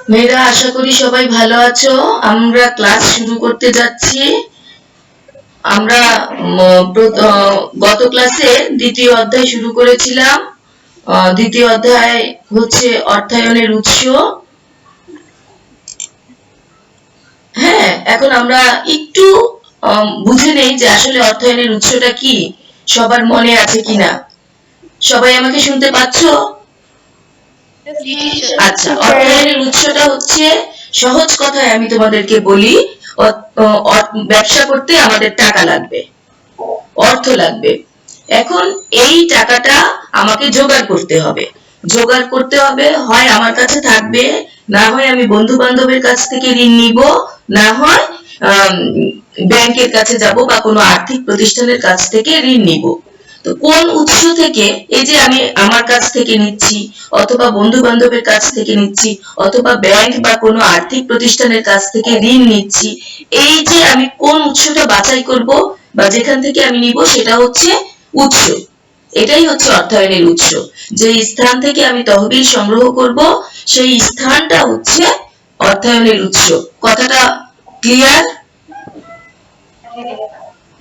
মেয়েরা, আশা করি সবাই ভালো আছো। আমরা ক্লাস শুরু করতে যাচ্ছি। আমরা গত ক্লাসে দ্বিতীয় অধ্যায় শুরু করেছিলাম। দ্বিতীয় অধ্যায় হচ্ছে অর্থায়নের উৎস। হ্যাঁ, এখন আমরা একটু বুঝে নেই যে আসলে অর্থায়নের উৎসটা কি, সবার মনে আছে কিনা। সবাই আমাকে শুনতে পাচ্ছো? আচ্ছা, অর্থায়নের উৎসটা হচ্ছে, সহজ কথায় আমি তোমাদেরকে বলি, ব্যবসা করতে আমাদের টাকা লাগবে, অর্থ লাগবে। এখন এই টাকাটা আমাকে জোগাড় করতে হবে। জোগাড় করতে হবে, হয় আমার কাছে থাকবে, না হয় আমি বন্ধু বান্ধবের কাছ থেকে ঋণ নিব, না হয় ব্যাংকের কাছে যাব বা কোনো আর্থিক প্রতিষ্ঠানের কাছ থেকে ঋণ নিব। তো কোন উৎস থেকে, এই যে আমি আমার কাছ থেকে নিচ্ছি, অথবা বন্ধু বান্ধবের কাছ থেকে নিচ্ছি, অথবা ব্যাংক বা কোনো আর্থিক প্রতিষ্ঠানের কাছ থেকে ঋণ নিচ্ছি, এই যে আমি কোন উৎসটা বাছাই করব বা যেখান থেকে আমি নিব, সেটা হচ্ছে উৎস। এটাই হচ্ছে অর্থায়নের উৎস। যে স্থান থেকে আমি তহবিল সংগ্রহ করব, সেই স্থানটা হচ্ছে অর্থায়নের উৎস। কথাটা ক্লিয়ার?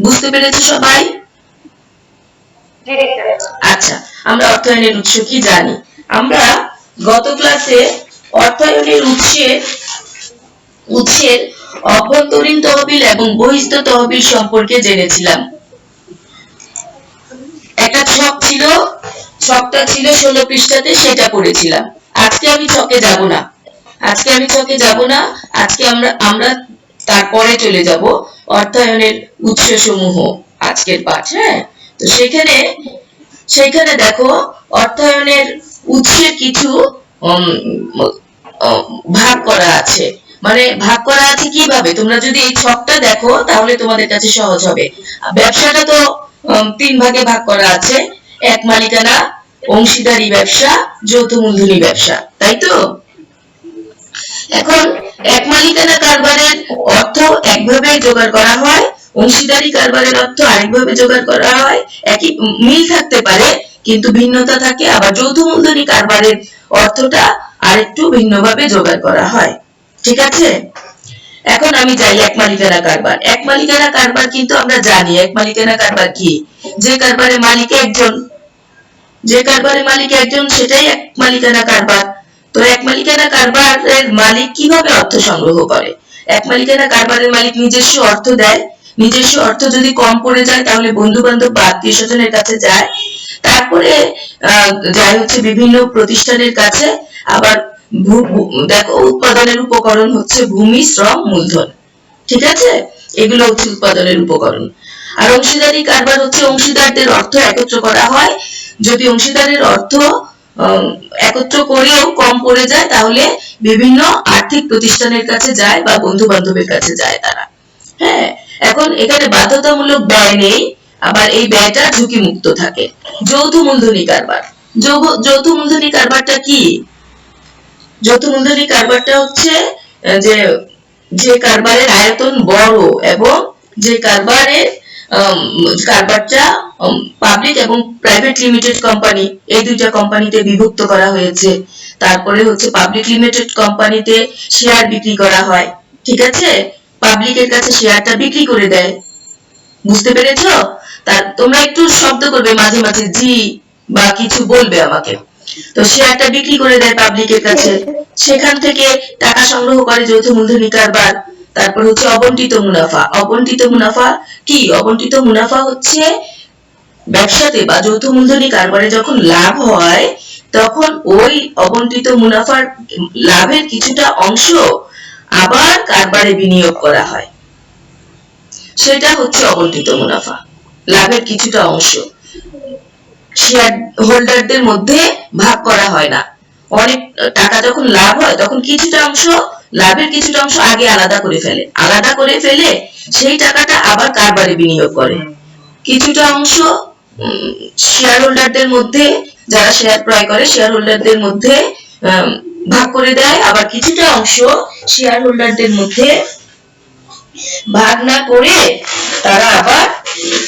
বুঝতে পেরেছো সবাই? আচ্ছা, আমরা অর্থায়নের উৎস কি জানি। আমরা গত ক্লাসে অর্থায়নের উৎসের অভ্যন্তরীণ তহবিল এবং বহিঃস্থ তহবিল সম্পর্কে জেনেছিলাম। একটা ছক ছিল, ছকটা ছিল 16 পৃষ্ঠাতে, সেটা পড়েছিলাম। আজকে আমি ছকে যাব না। আজকে আমরা তারপরে চলে যাব অর্থায়নের উৎসসমূহ, আজকের পাঠ। হ্যাঁ, তো সেখানে দেখো, অর্থায়নের উৎসের কিছু ভাগ করা আছে। মানে ভাগ করা আছে কিভাবে, তোমরা যদি এই ছকটা দেখো তাহলে তোমাদের কাছে সহজ হবে। ব্যবসাটা তো 3 ভাগে ভাগ করা আছে: এক মালিকানা, অংশীদারি ব্যবসা, যৌথ মূলধনী ব্যবসা, তাই তো? এখন এক মালিকানা কারবারের অর্থ একভাবে জোগাড় করা হয়, অংশীদারি কারবারের অর্থ আরেকভাবে জোগাড় করা হয়। একই মিল থাকতে পারে কিন্তু ভিন্নতা থাকে। আবার যৌথ মূলধনী কারবারের অর্থটা আরেকটু ভিন্নভাবে জোগাড় করা হয়। ঠিক আছে? এখন আমি যাই এক মালিকানা কারবার। এক মালিকানা কারবার কিন্তু আমরা জানি এক মালিকানা কারবার কি। যে কারবারের মালিক একজন, সেটাই এক মালিকানা কারবার। তো এক মালিকানা কারবারের মালিক কিভাবে অর্থ সংগ্রহ করে? এক মালিকানা কারবারের মালিক নিজস্ব অর্থ দেয়। নিজস্ব অর্থ যদি কম পড়ে যায় তাহলে বন্ধু বান্ধব বা আত্মীয় স্বজনের কাছে যায়। তারপরে যায় হচ্ছে বিভিন্ন প্রতিষ্ঠানের কাছে। আবার দেখো, উৎপাদনের উপকরণ হচ্ছে ভূমি, শ্রম, মূলধন। ঠিক আছে? এগুলো হচ্ছে উৎপাদনের উপকরণ। আর অংশীদারি কারবার হচ্ছে অংশীদারদের অর্থ একত্র করা হয়। যদি অংশীদারের অর্থ একত্র করেও কম পড়ে যায় তাহলে বিভিন্ন আর্থিক প্রতিষ্ঠানের কাছে যায় বা বন্ধু বান্ধবের কাছে যায় তারা। হ্যাঁ, এখন এখানে বাধ্যতামূলক ব্যয় নেই, আবার এই ব্যয়টা ঝুঁকি মুক্ত থাকে। যৌথ মূলধনী কারবার। যৌথ মূলধনী কারবারটা কি? যৌথ মূলধনী কারবারটা হচ্ছে যে যে কারবারের আয়তন বড় এবং যে কারবারটা পাবলিক এবং প্রাইভেট লিমিটেড কোম্পানি, এই দুইটা কোম্পানিতে বিভক্ত করা হয়েছে। তারপরে হচ্ছে পাবলিক লিমিটেড কোম্পানিতে শেয়ার বিক্রি করা হয়। ঠিক আছে? পাবলিকের কাছে শেয়ারটা বিক্রি করে দেয়। বুঝতে পেরেছো? তোমরা একটু শব্দ করবে মাঝে মাঝে, জি বা কিছু বলবে আমাকে। তো শেয়ারটা বিক্রি করে দেয় পাবলিকের কাছে, সেখান থেকে টাকা সংগ্রহ করে যৌথ মূলধনী কারবার। তারপর হচ্ছে অবন্টিত মুনাফা। অবন্টিত মুনাফা কি? অবন্টিত মুনাফা হচ্ছে ব্যবসাতে বা যৌথ মূলধনী কারবারে যখন লাভ হয় তখন ওই অবন্টিত মুনাফার লাভের কিছুটা অংশ আবার কারবারে বিনিয়োগ করা হয়। সেটা হচ্ছে অবন্টিত মুনাফা। লাভের কিছুটা অংশ শেয়ার হোল্ডারদের মধ্যে ভাগ করা হয় না। অনেক টাকা যখন লাভ হয় তখন কিছুটা অংশ, লাভের কিছুটা অংশ আগে আলাদা করে ফেলে সেই টাকাটা আবার কারবারে বিনিয়োগ করে। কিছুটা অংশ শেয়ার হোল্ডারদের মধ্যে, যারা শেয়ার ক্রয় করে শেয়ার হোল্ডারদের মধ্যে ভাগ করে দেয়। আবার কিছুটা অংশ শেয়ার হোল্ডারদের মধ্যে ভাগ না করে তারা আবার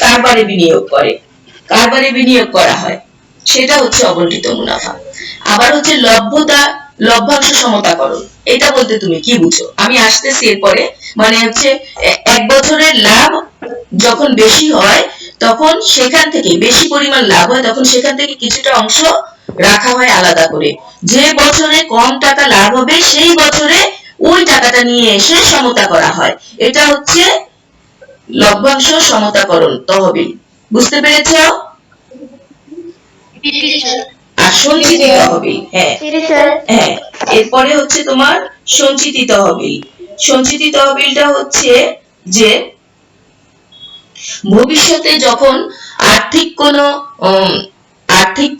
কারবারে বিনিয়োগ করা হয়। সেটা হচ্ছে অবন্টিত মুনাফা। আবার হচ্ছে লভ্যাংশ সমতাকরণ, এটা বলতে তুমি কি বুঝো? আমি আসতেছি এরপরে। মানে হচ্ছে এক বছরের লাভ যখন বেশি হয় তখন সেখান থেকে বেশি পরিমাণ লাভ হয় তখন সেখান থেকে কিছুটা অংশ রাখা হয় আলাদা করে। যে বছরে কম টাকা লাভ হবে সেই বছরে ওই টাকাটা নিয়ে এসে সমতা করা হয়। এটা হচ্ছে লভ্যাংশ সমতাকরণ তহবিল। বুঝতে পেরেছ? আর সঞ্চিতি তহবিল, হ্যাঁ হ্যাঁ, এরপরে হচ্ছে তোমার সঞ্চিতি তহবিল। সঞ্চিতি তহবিলটা হচ্ছে যে ভবিষ্যতে যখন আর্থিক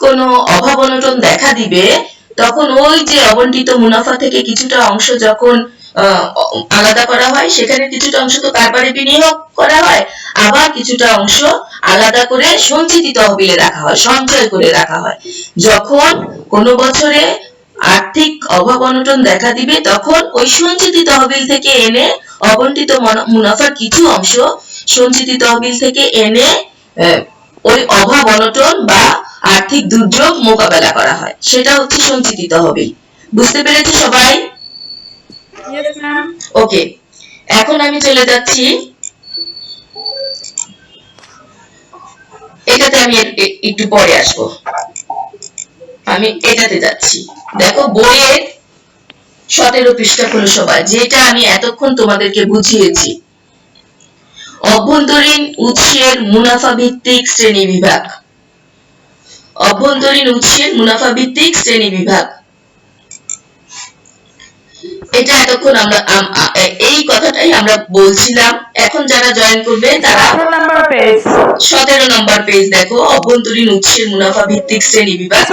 কোনো অভাব অনটন দেখা দিবে তখন ওই যে অবন্টিত মুনাফা থেকে কিছুটা অংশ যখন আলাদা করা হয় সেখানে কিছুটা অংশ তো কারবারে বিনিয়োগ করা হয়, আবার কিছুটা অংশ আলাদা করে সঞ্চিতি তহবিলে রাখা হয়, সঞ্চয় করে রাখা হয়। যখন কোনো বছরে আর্থিক অভাব অনটন দেখা দিবে তখন ওই সঞ্চিতি তহবিল থেকে এনে অবন্টিত মুনাফার কিছু অংশ সঞ্চিতি তহবিল থেকে এনে ওই অভাব অনটন বা আর্থিক দুর্যোগ মোকাবেলা করা হয়, সেটা হচ্ছে সঞ্চিতি তহবিল। বুঝতে পেরেছো সবাই? ওকে, এখন আমি চলে যাচ্ছি এটাতে, আমি একটু পরে আসবো। আমি এটাতে যাচ্ছি। দেখো বইয়ের 17 পৃষ্ঠা খোলো সবাই, যেটা আমি এতক্ষণ তোমাদেরকে বুঝিয়েছি। অভ্যন্তরীণ উৎসের মুনাফা ভিত্তিক শ্রেণী বিভাগ। অভ্যন্তরীণ উৎসের মুনাফা ভিত্তিক শ্রেণী বিভাগ, এটা এতক্ষণ আমরা এই কথাটাই আমরা বলছিলাম। এখন যারা জয়েন করবে তারা 17 নম্বর পেজ দেখো, অভ্যন্তরীণ উৎসের মুনাফা ভিত্তিক শ্রেণী বিভাগ।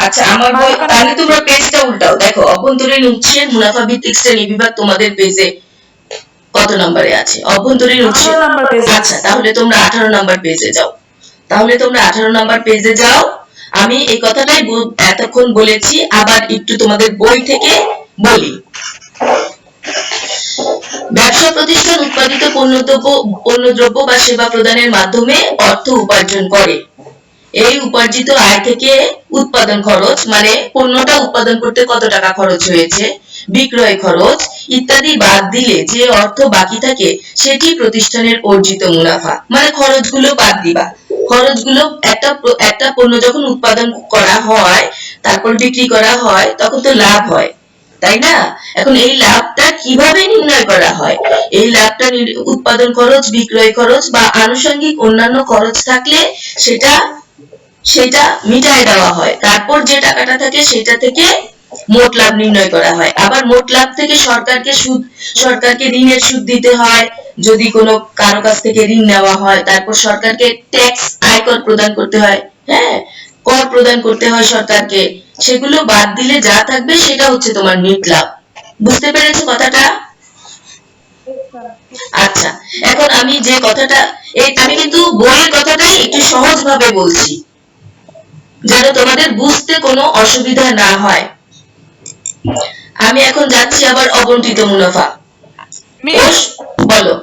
আচ্ছা, আমার বই, তাহলে তোমরা পেজটা উল্টাও, দেখো অভ্যন্তরীণ উৎসের মুনাফা ভিত্তিক শ্রেণী বিভাগ তোমাদের পেজে কত নম্বরে আছে? অভ্যন্তরীণ উৎসের, আচ্ছা তাহলে তোমরা 18 নম্বর পেজে যাও। তাহলে তোমরা 18 নম্বর পেজে যাও। আমি এই কথাটাই এতক্ষণ বলেছি, আবার একটু তোমাদের বই থেকে বলি। ব্যবসা প্রতিষ্ঠান উৎপাদিত পণ্যদ্রব্য বা সেবা প্রদানের মাধ্যমে অর্থ উপার্জন করে। এই উপার্জিত আয় থেকে উৎপাদন খরচ, মানে পণ্যটা উৎপাদন করতে কত টাকা খরচ হয়েছে, বিক্রয় খরচ ইত্যাদি বাদ দিলে যে অর্থ বাকি থাকে সেটি প্রতিষ্ঠানের অর্জিত মুনাফা। মানে খরচগুলো বাদ দিবা। খরচগুলো, একটা পণ্য যখন উৎপাদন করা হয় তারপর বিক্রি করা হয় তখন তো লাভ হয়, তাই না? এখন এই লাভটা কিভাবে নির্ণয় করা হয়? এই লাভটা উৎপাদন খরচ, বিক্রয় খরচ বা আনুষঙ্গিক অন্যান্য খরচ থাকলে সেটা মিটায় দেওয়া হয়। তারপর যে টাকাটা থাকে সেটা থেকে মোট লাভ নির্ণয় করা হয়। আবার মোট লাভ থেকে সরকারকে ঋণের সুদ দিতে হয় যদি কোনো কারো কাছ থেকে ঋণ নেওয়া হয়। তারপর সরকারকে ট্যাক্স, আয়কর প্রদান করতে হয়, হ্যাঁ, কর প্রদান করতে হয় সরকারকে। সেগুলো বাদ দিলে যা থাকবে সেটা হচ্ছে তোমার নেট লাভ। বুঝতে পেরেছো কথাটা? আচ্ছা, এখন আমি যে কথাটা, আমি কিন্তু বইয়ের কথাটাই একটু সহজ ভাবে বলছি যেন তোমাদের বুঝতে কোনো অসুবিধা না হয়। আমি এখন যাচ্ছি আবার অবন্টিত মুনাফা। বলো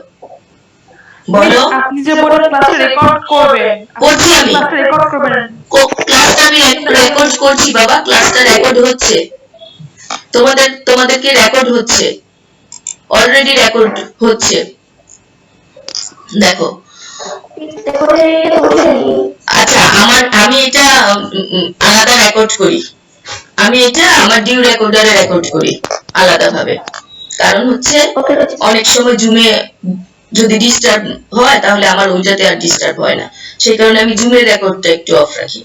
বলো। আপনি যে বলেন ক্লাসে রেকর্ড করবেন, করছি আমি, ক্লাসটা আমি রেকর্ড করছি বাবা, ক্লাসটা রেকর্ড হচ্ছে, তোমাদেরকে রেকর্ড হচ্ছে, অলরেডি রেকর্ড হচ্ছে। দেখো, আচ্ছা, আমি এটা আলাদা রেকর্ড করি, আমি এটা আমার ডিউ রেকর্ডারে রেকর্ড করি আলাদা ভাবে। কারণ হচ্ছে অনেক সময় জুমে যদি ডিস্টার্ব হয় তাহলে আমার ওইটাতে আর ডিস্টার্ব হয় না, সেই কারণে আমি জুমের রেকর্ডটা একটু অফ রাখি।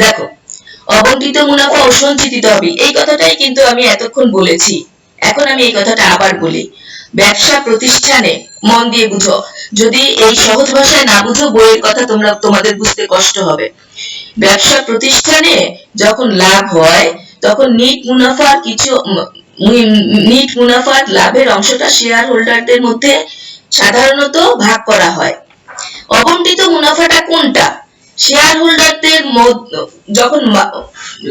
দেখো, অবন্টিত মুনাফা ও সঞ্চিতি তহবিল, এই কথাটাই কিন্তু আমি এতক্ষণ বলেছি। এখন আমি এই কথাটা আবার বলি। ব্যবসা প্রতিষ্ঠানে, মন দিয়ে বুঝো, যদি এই সহজ ভাষায় না বুঝো বইয়ের কথা তোমাদের বুঝতে কষ্ট হবে। ব্যবসা প্রতিষ্ঠানে যখন লাভ হয় তখন নিট মুনাফার লাভের অংশটা শেয়ার হোল্ডারদের মধ্যে সাধারণত ভাগ করা হয়। অবন্টিত মুনাফাটা কোনটা? শেয়ার হোল্ডারদের যখন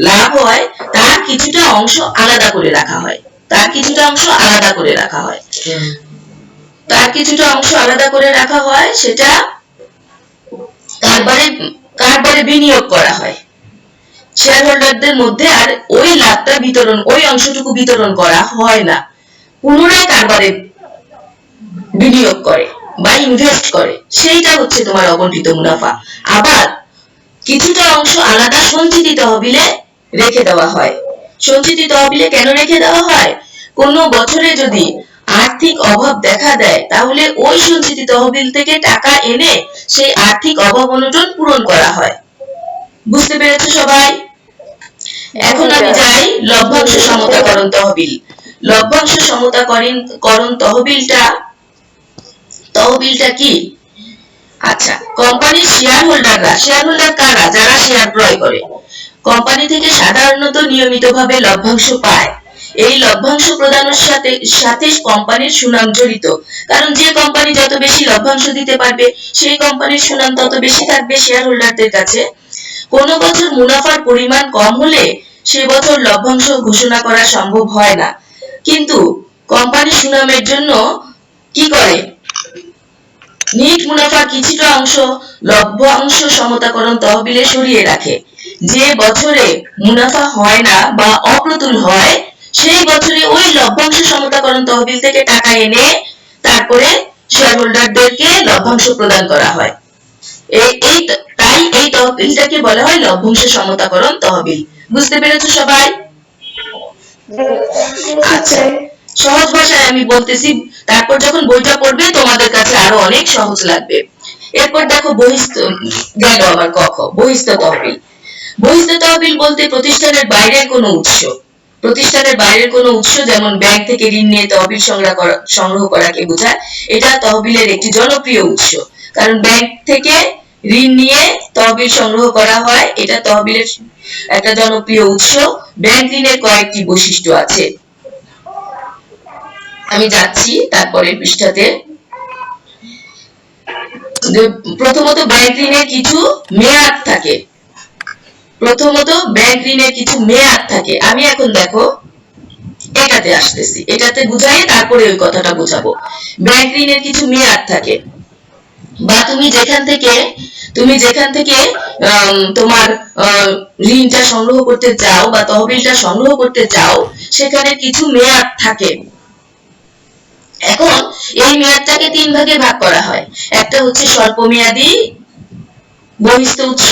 লাভ হয় তার কিছুটা অংশ আলাদা করে রাখা হয়, তার কিছুটা অংশ আলাদা করে রাখা হয়, তার কিছুটা অংশ আলাদা করে রাখা হয়, সেটা কারবারে বিনিয়োগ করা হয়। শেয়ার হোল্ডারদের মধ্যে আর ওই লাভটা বিতরণ, ওই অংশটুকু বিতরণ করা হয় না, পুনরায় কারবারে বিনিয়োগ করে বা ইনভেস্ট করে, সেইটা হচ্ছে তোমার অবন্টিত মুনাফা। আবার কিছুটা অংশ আলাদা সঞ্চিত তহবিলে রেখে দেওয়া হয়। সঞ্চিত তহবিলে কেন রেখে দেওয়া হয়? কোনো বছরে যদি আর্থিক অভাব দেখা দেয় তাহলে ওই সঞ্চিত তহবিল থেকে টাকা এনে সেই আর্থিক অভাব অনটন পূরণ করা হয়। বুঝতে পেরেছো সবাই? এখন আমি যাই লভ্যাংশ সমতাকরণ তহবিল। লভ্যাংশ সমতাকরণ তহবিলটা কি? আচ্ছা, কোম্পানির শেয়ার হোল্ডার কারা? যারা শেয়ার ক্রয় করে। কোম্পানি থেকে সাধারণত নিয়মিতভাবে লভ্যাংশ পায়। এই লভ্যাংশ প্রদানের সাথে কোম্পানির সুনাম জড়িত, কারণ যে কোম্পানি যত বেশি লভ্যাংশ দিতে পারবে সেই কোম্পানির সুনাম তত বেশি থাকবে শেয়ার হোল্ডারদের কাছে। কোনো বছর মুনাফার পরিমাণ কম হলে সে বছর লভ্যাংশ ঘোষণা করা সম্ভব হয় না, কিন্তু কোম্পানি সুনামের জন্য কি করে? নিট মুনাফার কিছুটা অংশ লভ্যাংশ সমতাকরণ তহবিলে সরিয়ে রাখে। যে বছরে মুনাফা হয় না বা অপ্রতুল হয় সেই বছরে ওই লভ্যাংশ সমতাকরণ তহবিল থেকে টাকা এনে তারপরে শেয়ার হোল্ডারদেরকে লভ্যাংশ প্রদান করা হয়। তাই এই তহবিলটাকে বলা হয় লভ্যাংশ সমতাকরণ তহবিল। বুঝতে পেরেছো সবাই? আচ্ছা, সহজ ভাষায় আমি বলতেছি, তারপর যখন বইটা পড়বে তোমাদের কাছে আরো অনেক সহজ লাগবে। এরপর দেখো গেল আমার বহিস্থ তহবিল। বহিস্থ তহবিল বলতে প্রতিষ্ঠানের বাইরের কোনো উৎস, যেমন ব্যাংক থেকে ঋণ নিয়ে তহবিল সংগ্রহ করাকে বোঝায়। এটা তহবিলের একটি জনপ্রিয় উৎস, কারণ ব্যাংক থেকে ঋণ নিয়ে তহবিল সংগ্রহ করা হয়, এটা তহবিলের একটা জনপ্রিয় উৎস। ব্যাংক ঋণের কয়েকটি বৈশিষ্ট্য আছে, আমি যাচ্ছি তারপরের পৃষ্ঠাতে। প্রথমত ব্যাংক ঋণের কিছু মেয়াদ থাকে। আমি এখন দেখো এটাতে আসতেছি, এটাতে বুঝাই তারপরে ওই কথাটা বুঝাবো। ব্যাংক ঋণের কিছু মেয়াদ থাকে, বা তুমি যেখান থেকে তোমার ঋণটা সংগ্রহ করতে চাও বা তহবিলটা সংগ্রহ করতে চাও সেখানে কিছু মেয়াদ থাকে। এখন এই মেয়াদটাকে 3 ভাগে ভাগ করা হয়। একটা হচ্ছে স্বল্পমেয়াদী বহিস্থ উৎস,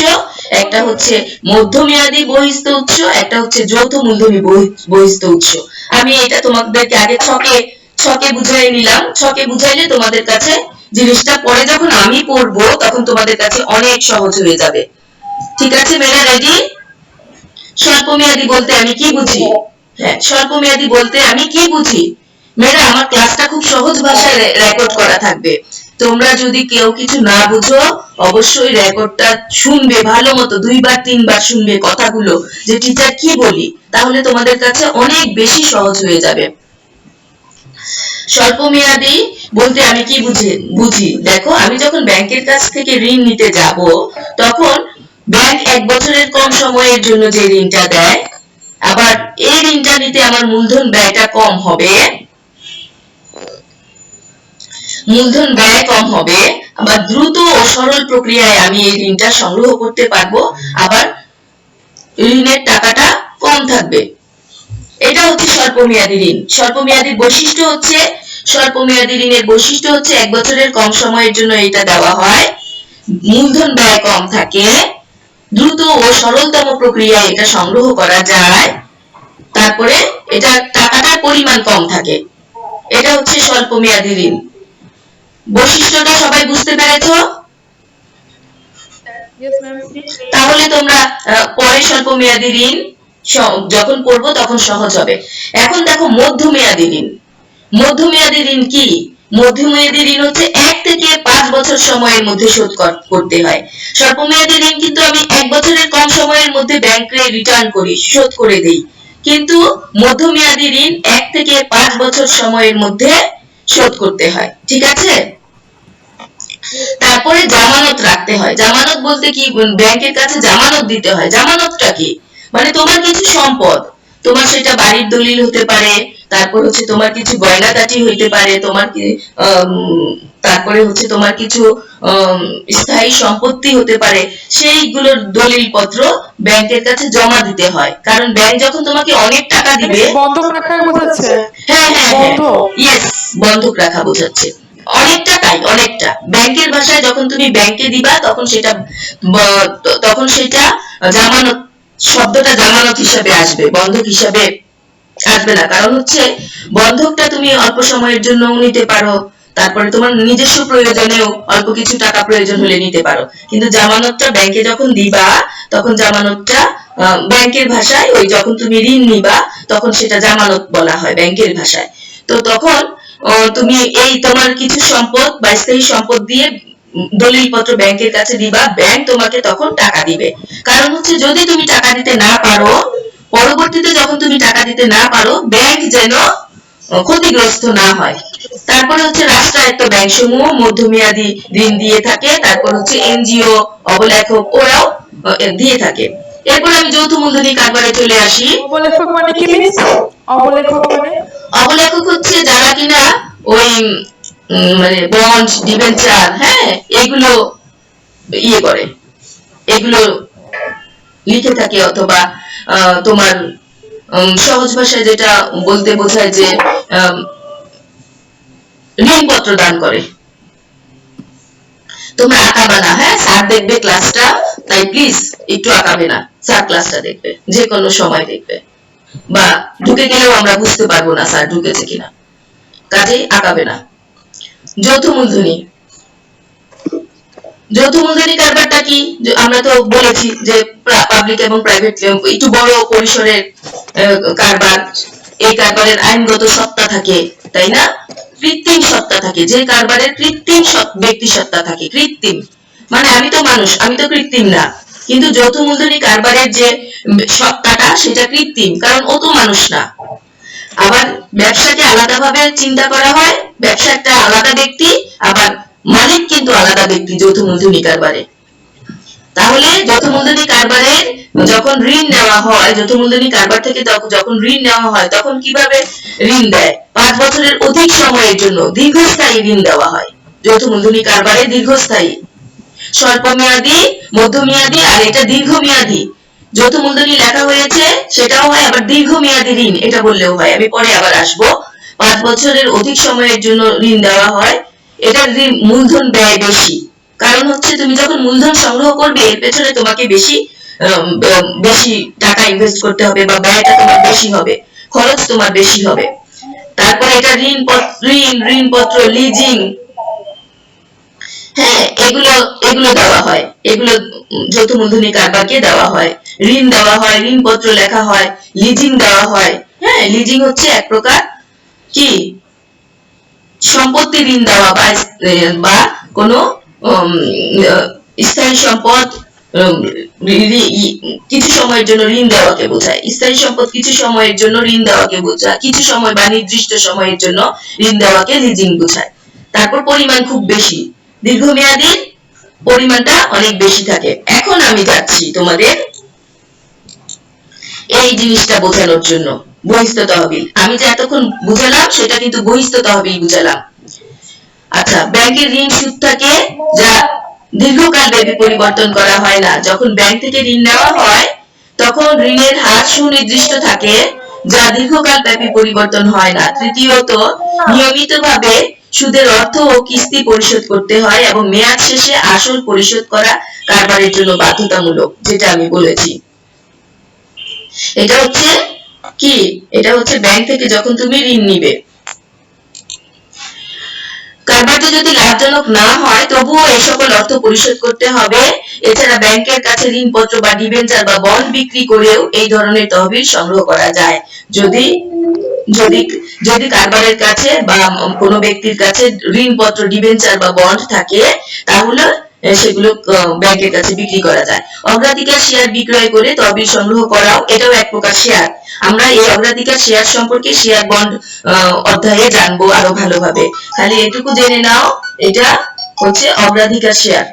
একটা হচ্ছে মধ্যমেয়াদী বহিস্থ উৎস, একটা হচ্ছে যৌথ মূলধনী বহিস্থ উৎস। আমি এটা তোমাদেরকে আগে ছকে বুঝাই নিলাম। ছকে বুঝাইলে তোমাদের কাছে জিনিসটা পরে যখন আমি পড়বো তখন তোমাদের কাছে অনেক সহজ হয়ে যাবে। ঠিক আছে মেয়েরা, রেডি? স্বল্পমেয়াদী বলতে আমি কি বুঝি? হ্যাঁ, স্বল্পমেয়াদী বলতে আমি কি বুঝি? মেয়েরা, আমার ক্লাসটা খুব সহজ ভাষায় রেকর্ড করা থাকবে। তোমরা যদি কেউ কিছু না বুঝো অবশ্যই রেকর্ডটা শুনবে, ভালো মতো 2 বার 3 বার শুনবে কথাগুলো, যে টিচার কি বলি, তাহলে তোমাদের কাছে অনেক বেশি সহজ হয়ে যাবে। স্বল্পমেয়াদী বলতে আমি কি বুঝি? দেখো, আমি যখন ব্যাংকের কাছ থেকে ঋণ নিতে যাব তখন ব্যাংক 1 বছরের কম সময়ের জন্য যে ঋণটা দেয়, আবার এই ঋণটা নিতে আমার মূলধন ব্যয় কম হবে, আবার দ্রুত ও সরল প্রক্রিয়ায় আমি এই ঋণটা সংগ্রহ করতে পারবো, আবার ঋণের টাকাটা কম থাকবে। এটা হচ্ছে স্বল্পমেয়াদী ঋণ। স্বল্পমেয়াদী ঋণের বৈশিষ্ট্য হচ্ছে 1 বছরের কম সময়ের জন্য এটা দেওয়া হয়, মূলধন ব্যয় কম থাকে, দ্রুত ও সরলতম প্রক্রিয়ায় এটা সংগ্রহ করা যায়, তারপরে এটা টাকাটার পরিমাণ কম থাকে। এটা হচ্ছে স্বল্পমেয়াদী ঋণ। বৈশিষ্ট্যটা সবাই বুঝতে পেরেছো? তাহলে তোমরা পরে স্বল্পমেয়াদী ঋণ যখন পড়বো তখন সহজ হবে। এখন দেখো মধ্যমেয়াদী ঋণ। মধ্যমেয়াদী ঋণ কি? মধ্যমেয়াদী ঋণ হচ্ছে 1 থেকে 5 বছর সময়ের মধ্যে শোধ করতে হয়। স্বল্পমেয়াদী ঋণ কিন্তু আমি 1 বছরের কম সময়ের মধ্যে ব্যাংকে রিটার্ন করি, শোধ করে দেই, কিন্তু মধ্যমেয়াদী ঋণ 1 থেকে 5 বছর সময়ের মধ্যে শোধ করতে হয়। ঠিক আছে? তারপরে জামানত রাখতে হয়। জামানত বলতে কি? ব্যাংকের কাছে জামানত দিতে হয়। জামানতটা কি? মানে তোমার কিছু সম্পদ, তোমার সেটা বাড়ির দলিল হতে পারে, তারপর হচ্ছে তোমার কিছু গয়নাগাটি হইতে পারে, তোমার কি তারপরে হচ্ছে তোমার কিছু স্থায়ী সম্পত্তি হতে পারে, সেইগুলোর দলিলপত্র ব্যাংকের কাছে জমা দিতে হয়। কারণ ব্যাংক যখন তোমাকে অনেক টাকা দিবে, বন্ধক রাখার বোঝাচ্ছে। হ্যাঁ হ্যাঁ হ্যাঁ, বন্ধক। ইয়েস, বন্ধক রাখা বোঝাচ্ছে। অনেকটা তাই, অনেকটা। ব্যাংকের ভাষায় যখন তুমি ব্যাংকে দিবা তখন সেটা জামানত, শব্দটা জামানত হিসাবে আসবে, বন্ধক হিসাবে আসবে না। কারণ হচ্ছে বন্ধকটা তুমি অল্প সময়ের জন্য নিতে পারো, তারপরে তোমার নিজস্ব প্রয়োজনেও অল্প কিছু টাকা প্রয়োজন হলে নিতে পারো। কিন্তু জামানতটা ব্যাংকে যখন দিবা, তখন জামানতটা ব্যাংকের ভাষায়, ওই যখন তুমি ঋণ নিবা তখন সেটা জামানত বলা হয় ব্যাংকের ভাষায়। তো তখন তুমি এই তোমার কিছু সম্পদ বা স্থায়ী সম্পদ দিয়ে দলিলপত্র ব্যাংকের কাছে দিবা, ব্যাংক তোমাকে তখন টাকা দিবে। কারণ হচ্ছে যদি তুমি টাকা দিতে না পারো, পরবর্তীতে যখন তুমি টাকা দিতে না পারো, ব্যাংক যেন ক্ষতিগ্রস্ত না হয়। তারপরে হচ্ছে রাষ্ট্রায়ত্ত ব্যাংক সমূহ মধ্যমেয়াদী ঋণ দিয়ে থাকে, তারপর হচ্ছে এনজিও, অবলেখক, ওরাও দিয়ে থাকে। এরপর আমি যৌথ মূলধনী কারবারে চলে আসি। অবলেখক মানে কি মিস? অবলেখক মানে? অবলেখক হচ্ছে যারা কিনা ওই মানে বন্ড, ডিবেঞ্চার, হ্যাঁ, এগুলো ইয়ে করে, এগুলো লিখে থাকে, অথবা তোমার সহজ ভাষায় যেটা বলতে বোঝায় যে ঋণপত্র দান করে। তোমরা আঁকাবে না, হ্যাঁ, স্যার দেখবে ক্লাসটা, তাই প্লিজ একটু আঁকাবে না, স্যার ক্লাসটা দেখবে, যে কোনো সময় দেখবে, বা ঢুকে গেলেও আমরা বুঝতে পারবো না স্যার ঢুকেছে কিনা, কাজেই আঁকাবে না। যৌথ মূলধনী, যৌথ মূলধনী কারবারটা কি? আমরা তো বলেছি যে পাবলিক এবং প্রাইভেট একটু বড় পরিসরের কারবার। এই কারবারের আইনগত সত্তা থাকে, তাই না? কৃত্রিম সত্তা থাকে, যে কারবারের কৃত্রিম ব্যক্তি সত্তা থাকে। কৃত্রিম মানে আমি তো মানুষ, আমি তো কৃত্রিম না, কিন্তু যৌথ মূলধনী কারবারের যে সত্তাটা সেটা কৃত্রিম, কারণ ও তো মানুষ না। আবার ব্যবসাকে আলাদাভাবে চিন্তা করা হয়, ব্যবসা একটা আলাদা ব্যক্তি, আবার মালিক কিন্তু আলাদা ব্যক্তি যৌথ মূলধনী কারবারে। তাহলে যৌথ মূলধনী কারবারে যখন ঋণ নেওয়া হয়, যৌথ মূলধনী কারবার থেকে যখন ঋণ নেওয়া হয়, তখন কিভাবে ঋণ দেয়? 5 বছরের অধিক সময়ের জন্য দীর্ঘস্থায়ী ঋণ দেওয়া হয়। যৌথ মূলধনী কারবারে দীর্ঘস্থায়ী, স্বল্পমেয়াদী, মধ্যমেয়াদী, আর এটা দীর্ঘমেয়াদী। যৌথ মূলধনী লেখা হয়েছে, সেটাও হয়, আবার দীর্ঘমেয়াদী ঋণ এটা বললেও হয়, আমি পরে আবার আসবো। 5 বছরের অধিক সময়ের জন্য ঋণ দেওয়া হয়। এটার মূলধন ব্যয় বেশি, কারণ হচ্ছে তুমি যখন মূলধন সংগ্রহ করবে, এর পেছনে তোমাকে বেশি বেশি টাকা ইনভেস্ট করতে হবে, বা ব্যয়টা তোমার বেশি হবে, খরচ তোমার বেশি হবে। তারপর এটা ঋণপত্র, লিজিং, হ্যাঁ, এগুলো এগুলো দেওয়া হয়, এগুলো যৌথ মূলধনী কারবারকে দেওয়া হয়। ঋণ দেওয়া হয়, ঋণপত্র লেখা হয়, লিজিং দেওয়া হয়। হ্যাঁ, লিজিং হচ্ছে এক প্রকার কি সম্পত্তি ঋণ দেওয়া, বা কোনো স্থায়ী সম্পদ কিছু সময়ের জন্য ঋণ দেওয়াকে বোঝায়। স্থায়ী সম্পদ কিছু সময়ের জন্য ঋণ দেওয়াকে বোঝায়, কিছু সময় বা নির্দিষ্ট সময়ের জন্য ঋণ দেওয়াকে লিজিং বোঝায়। তারপর পরিমাণ খুব বেশি, দীর্ঘমেয়াদী পরিমাণটা অনেক বেশি থাকে। এখন আমি যাচ্ছি তোমাদের এই জিনিসটা বোঝানোর জন্য, বহিস্থ তহবিল। আমি যে এতক্ষণ বুঝালাম সেটা কিন্তু বহিস্থ তহবিল বুঝালাম। আচ্ছা, ব্যাংকের ঋণ সুদ থাকে যা দীর্ঘকাল ব্যাপী পরিবর্তন করা হয় না। যখন ব্যাংক থেকে ঋণ নেওয়া হয়, তখন ঋণের হার সুনির্দিষ্ট থাকে, যা দীর্ঘকাল ব্যাপী পরিবর্তন হয় না। তৃতীয়ত, নিয়মিতভাবে সুদের অর্থ ও কিস্তি পরিশোধ করতে হয়, এবং মেয়াদ শেষে আসল পরিশোধ করা কারবারের জন্য বাধ্যতামূলক, যেটা আমি বলেছি। এটা হচ্ছে কি? এটা হচ্ছে ব্যাংক থেকে যখন তুমি ঋণ নিবে। কারবারটা যদি লাভজনক না হয়, তবুও এই সকল অর্থ পরিশোধ করতে হবে। এছাড়া ব্যাংকের কাছে ঋণপত্র বা ডিবেঞ্চার বা বন্ড বিক্রি করেও এই ধরনের তহবিল সংগ্রহ করা যায়। যদি যদি যদি কারবারের কাছে বা কোনো ব্যক্তির কাছে ঋণপত্র, ডিবেঞ্চার বা বন্ড থাকে, তাহলে সেগুলো ব্যাংকের কাছে বিক্রি করা যায়। অগ্রাধিকার শেয়ার বিক্রয় করে তহবিল সংগ্রহ করাও এটাও এক প্রকার শেয়ার। আমরা এই অগ্রাধিকার শেয়ার সম্পর্কে শেয়ার বন্ড অধ্যায়ে জানবো আরো ভালোভাবে। খালি এটুকু জেনে নাও, এটা হচ্ছে অগ্রাধিকার শেয়ার,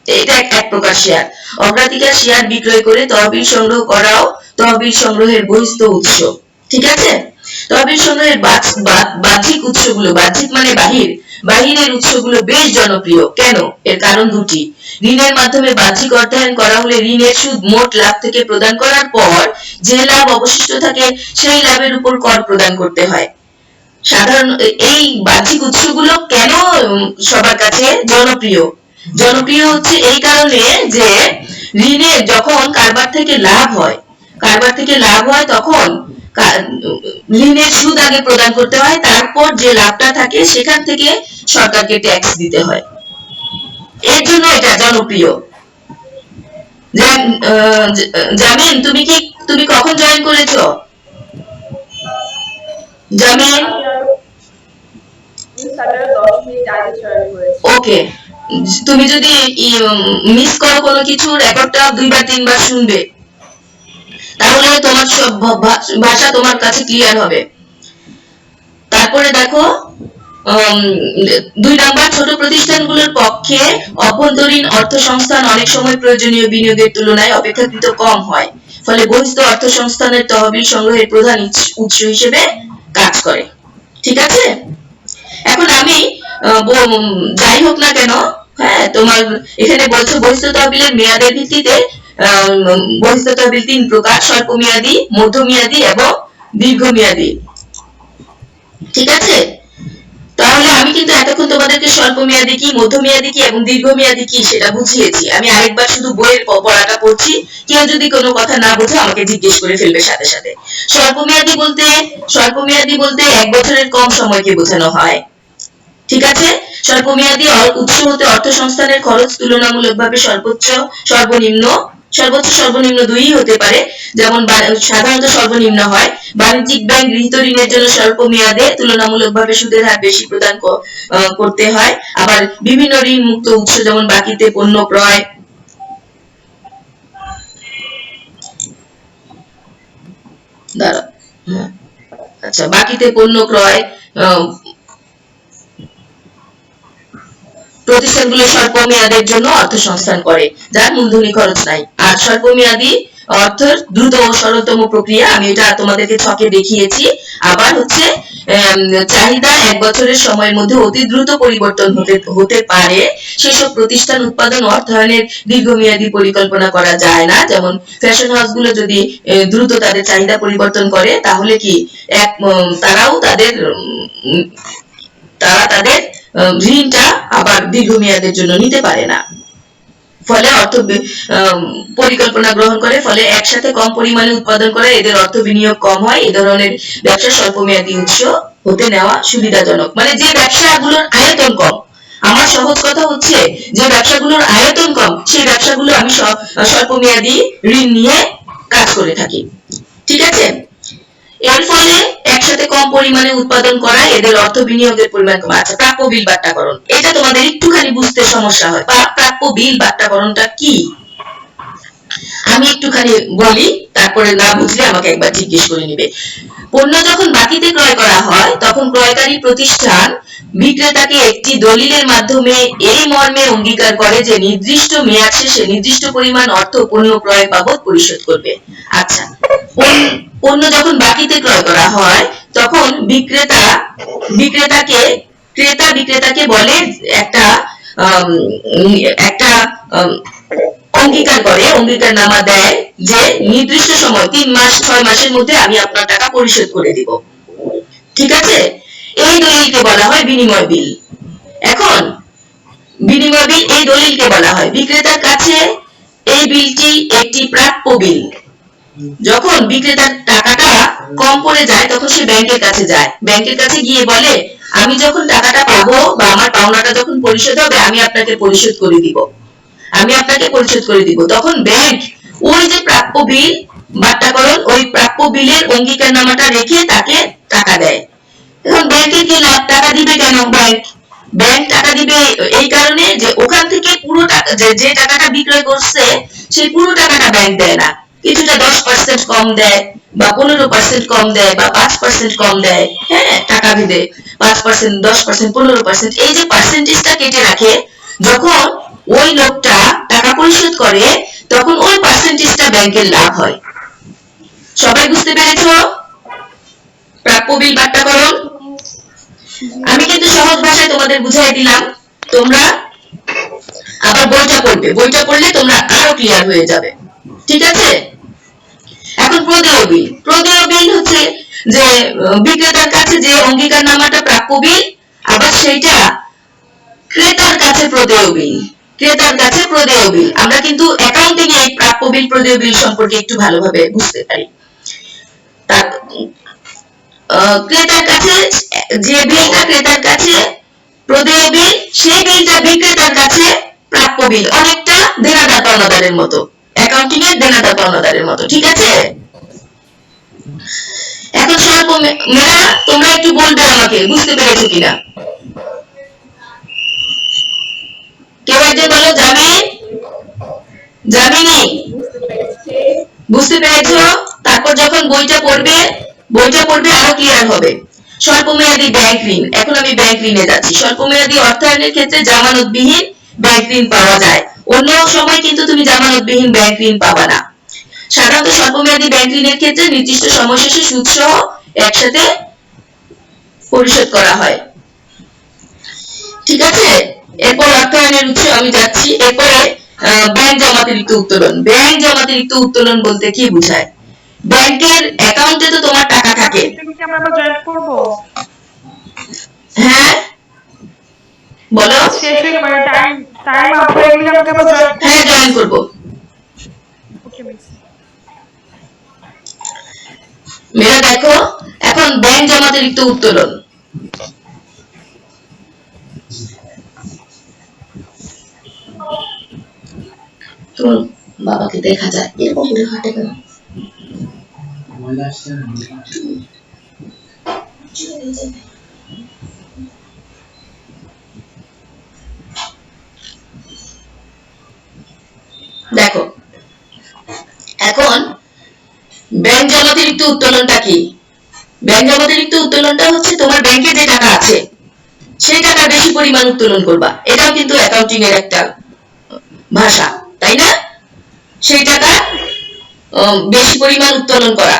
এটা এক প্রকার শেয়ার। অগ্রাধিকার শেয়ার বিক্রয় করে তহবিল সংগ্রহ করাও তহবিল সংগ্রহের বহিস্থ উৎস। ঠিক আছে? তহবিল সংগ্রহের বাহ্যিক উৎসগুলো, বাহ্যিক মানে বাহিরের উৎসগুলো বেশ জনপ্রিয়। কেন? এর কারণ দুটি। ঋণের মাধ্যমে বাহ্যিক অর্থায়ন করা হলে ঋণের সুদ মোট লাভ থেকে প্রদান করার পর যে লাভ অবশিষ্ট থাকে সেই লাভের উপর কর প্রদান করতে হয়। সাধারণ এই বাহ্যিক উৎসগুলো কেন সবার কাছে জনপ্রিয়? জনপ্রিয় হচ্ছে এই কারণে যে ঋণের যখন কারবার থেকে লাভ হয় তখন ঋণের সুদ আগে প্রদান করতে হয়, তারপর যে লাভটা থাকে সেখান থেকে সরকারকে ট্যাক্স দিতে হয়। এর জন্য এটা জনপ্রিয়। জামিন, তুমি কখন জয়েন করেছো? জামিন, ওকে। তুমি যদি মিস করো কোনো কিছু, রেকর্ডটা 2 বার 3 বার শুনবে, তাহলে তোমার সব ভাষা তোমার কাছে ক্লিয়ার হবে। তারপরে দেখো 2 নাম্বার, ছোট প্রতিষ্ঠানগুলোর পক্ষে অভ্যন্তরীণ অর্থ সংস্থান অনেক সময় প্রয়োজনীয় বিনিয়োগের তুলনায় অপেক্ষাকৃত কম হয়, ফলে বহিঃস্থ অর্থ সংস্থানের তহবিল সংগ্রহের প্রধান উৎস হিসেবে কাজ করে। ঠিক আছে? এখন আমি যাই হোক না কেন, হ্যাঁ, তোমার এখানে বলছো বহিঃস্থ তহবিলের মেয়াদের ভিত্তিতে বহিঃস্থ তহবিল 3 প্রকার: স্বল্প মেয়াদী, মধ্যমেয়াদী এবং দীর্ঘমেয়াদী। ঠিক আছে? তাহলে আমি কিন্তু এতক্ষণ তোমাদেরকে স্বল্প মেয়াদী কি, মধ্যমেয়াদী কি এবং দীর্ঘমেয়াদী কি সেটা বুঝিয়েছি। আমি আরেকবার শুধু বইয়ের পড়াটা পড়ছি, কেউ যদি কোনো কথা না বোঝে আমাকে জিজ্ঞেস করে ফেলবে সাথে সাথে। স্বল্পমেয়াদী বলতে 1 বছরের কম সময়কে বোঝানো হয়। ঠিক আছে? স্বল্পমেয়াদী উৎস হতে অর্থ সংস্থানের খরচ তুলনামূলকভাবে সর্বোচ্চ সর্বনিম্ন 2ই হতে পারে। যেমন সাধারণত সর্বনিম্ন হয়। বাণিজ্যিক ব্যাংক গৃহীত ঋণের জন্য স্বল্প মেয়াদে তুলনামূলকভাবে সুদের হার বেশি প্রদান করতে হয়। আবার বিভিন্ন ঋণ মুক্ত উৎস যেমন বাকিতে পণ্য ক্রয়, বাকিতে পণ্য ক্রয় প্রতিষ্ঠানগুলো স্বল্প মেয়াদের জন্য অর্থ সংস্থান করে, যার মূলধনী খরচ নাই। আর স্বল্প মেয়াদী অর্থের দ্রুত ও সরলতম প্রক্রিয়া, আমি এটা তোমাদেরকে ছকে দেখিয়েছি। আবার হচ্ছে চাহিদা 1 বছরের সময়ের মধ্যে অতি দ্রুত পরিবর্তন হতে পারে সেসব প্রতিষ্ঠান উৎপাদন ও অর্থায়নের দীর্ঘমেয়াদী পরিকল্পনা করা যায় না। যেমন ফ্যাশন হাউসগুলো যদি দ্রুত তাদের চাহিদা পরিবর্তন করে, তাহলে কি তারাও তাদের ঋণটা আবার দীর্ঘমেয়াদের জন্য নিতে পারে না, ফলে অর্থ পরিকল্পনা গ্রহণ করে, ফলে একসাথে কম পরিমাণে উৎপাদন করে এদের অর্থ বিনিয়োগ কম হয়। এই ধরনের ব্যবসা স্বল্পমেয়াদী উৎস হতে নেওয়া সুবিধাজনক। মানে যে ব্যবসাগুলোর আয়তন কম, আমার সহজ কথা হচ্ছে যে ব্যবসাগুলোর আয়তন কম, সেই ব্যবসাগুলো আমি স্বল্পমেয়াদী ঋণ নিয়ে কাজ করে থাকি। ঠিক আছে? এর ফলে একসাথে কম পরিমাণে উৎপাদন করায় এদের অর্থ বিনিয়োগের পরিমাণ কম। আচ্ছা, প্রাপ্য বিল বাট্টাকরণ, এটা তোমাদের একটুখানি বুঝতে সমস্যা হয়। প্রাপ্য বিল বাট্টাকরণটা কি আমি একটুখানি বলি, তারপরে না বুঝলে আমাকে একবার জিজ্ঞেস করে নিবে। পণ্য যখন বাকিতে ক্রয় করা হয়, তখন ক্রয়কারী প্রতিষ্ঠান বিক্রেতাকে একটি দলিলের মাধ্যমে এই মর্মে অঙ্গীকার করে যে নির্দিষ্ট মেয়াদ শেষে নির্দিষ্ট পরিমাণ অর্থ পণ্য ক্রয় বাবদ পরিশোধ করবে। আচ্ছা, পণ্য যখন বাকিতে ক্রয় করা হয়, তখন ক্রেতা বিক্রেতাকে বলে একটা অঙ্গীকারনামা দেয় যে নির্দিষ্ট সময় 3 মাস 6 মাসের মধ্যে আমি আপনার টাকা পরিশোধ করে দিব। ঠিক আছে? এই দলিলকে বলা হয় বিনিময় বিল। এখন বিনিময় বিল, এই দলিলকে বলা হয়। বিক্রেতার কাছে এই বিলটি একটি প্রাপ্য বিল। যখন বিক্রেতার টাকাটা কম পড়ে যায়, তখন সে ব্যাংকের কাছে যায়। ব্যাংকের কাছে গিয়ে বলে, আমি যখন টাকাটা পাবো বা আমার পাওনাটা যখন পরিশোধ হবে, আমি আপনাকে পরিশোধ করে দিব। তখন ব্যাংক ওই যে প্রাপ্য বিল বাট্টাকরণ, ওই প্রাপ্য বিলের অঙ্গীকারনামাটা রেখে তাকে টাকা দেয়। এখন ব্যাংকে কি লাভ, টাকা দিবে কেন? ব্যাংক টাকা দিবে এই কারণে যে ওখান থেকে পুরো টাকা, যে টাকাটা বিক্রয় করছে সেই পুরো টাকাটা ব্যাংক দেয় না, কিছুটা 10% কম দেয় বা 15% কম দেয় বা 5% কম দেয়। হ্যাঁ, টাকা ভেদে 5%, 10%, 15%, এই যে পার্সেন্টেজটা কেটে রাখে। যখন ওই লোকটা টাকা পরিশোধ করে, তখন ওই পার্সেন্টেজটা ব্যাংকের লাভ হয়। সবাই বুঝতে পেরেছো? প্রাপ্য বিল বাট্টাকরণ। আমি কিন্তু সহজ ভাষায় তোমাদের বুঝাই দিলাম, তোমরা আবার বইটা পড়বে, বইটা পড়লে তোমরা আরো ক্লিয়ার হয়ে যাবে, ঠিক আছে? এখন প্রদেয় বিল। প্রদেয় বিল হচ্ছে যে বিক্রেতার কাছে যে অঙ্গীকারনামাটা প্রাপ্য বিল, আবার সেইটা ক্রেতার কাছে প্রদেয় বিল। ক্রেতার কাছে প্রদেয় বিল। আমরা কিন্তু অ্যাকাউন্টিং এ প্রাপ্য বিল প্রদেয় বিল সম্পর্কে একটু ভালোভাবে বুঝতে পারি। ক্রেতার কাছে যে বিলটা ক্রেতার কাছে প্রদেয় বিল, সেই বিলটা বিক্রেতার কাছে প্রাপ্য বিল। অনেকটা দেনাদার পাওনাদারের মতো, অ্যাকাউন্টিং এর দেনাদার পাওনাদারের মতো, ঠিক আছে? এখন স্বল্প মেধা, তোমরা একটু বলবে আমাকে বুঝতে পেরেছো কিনা। কেউ একজন বলো। জামিন, জামিনী, বুঝতে পেরেছো? তারপর যখন বইটা পড়বে আরো ক্লিয়ার হবে। স্বল্পমেয়াদী ব্যাংক ঋণ। এখন আমি ব্যাংক ঋণে যাচ্ছি। স্বল্পমেয়াদী অর্থায়নের ক্ষেত্রে জামানতবিহীন ব্যাংক ঋণ পাওয়া যায়। অন্য সময় কিন্তু তুমি জামানতবিহীন ব্যাংক ঋণ পাবা না। সাধারণত স্বল্পমেয়াদী ব্যাংক ঋণের ক্ষেত্রে নির্দিষ্ট সময় শেষে সুদ সহ একসাথে পরিশোধ করা হয়, ঠিক আছে? এরপর অর্থায়নের উৎস আমি যাচ্ছি। এরপরে ব্যাংক জমাতিরিক্ত উত্তোলন। ব্যাংক জমাতিরিক্ত উত্তোলন বলতে কি বোঝায়? ব্যাংকের অ্যাকাউন্টে তো তোমার টাকা থাকে। আমরা জয়েন করব। হ্যাঁ বলো। শেষ হয়ে মানে টাইম আপ হয়ে গেলে আমাকে আবার জয়েন করব। হ্যাঁ জয়েন করব। ওকে মিস। মেয়েরা দেখো, এখন ব্যাংক জমাতিরিক্ত উত্তোলন। তোর বাবাকে দেখা যায় এরকম করে হাঁটে কেন? দেখো এখন ব্যাংক জমাতিরিক্ত উত্তোলনটা কি? ব্যাংক জমাতিরিক্ত উত্তোলনটা হচ্ছে তোমার ব্যাংকে যে টাকা আছে সেই টাকা বেশি পরিমাণ উত্তোলন করবা। এটাও কিন্তু অ্যাকাউন্টিং এর একটা ভাষা, তাই না? সেই টাকা বেশি পরিমাণ উত্তোলন করা।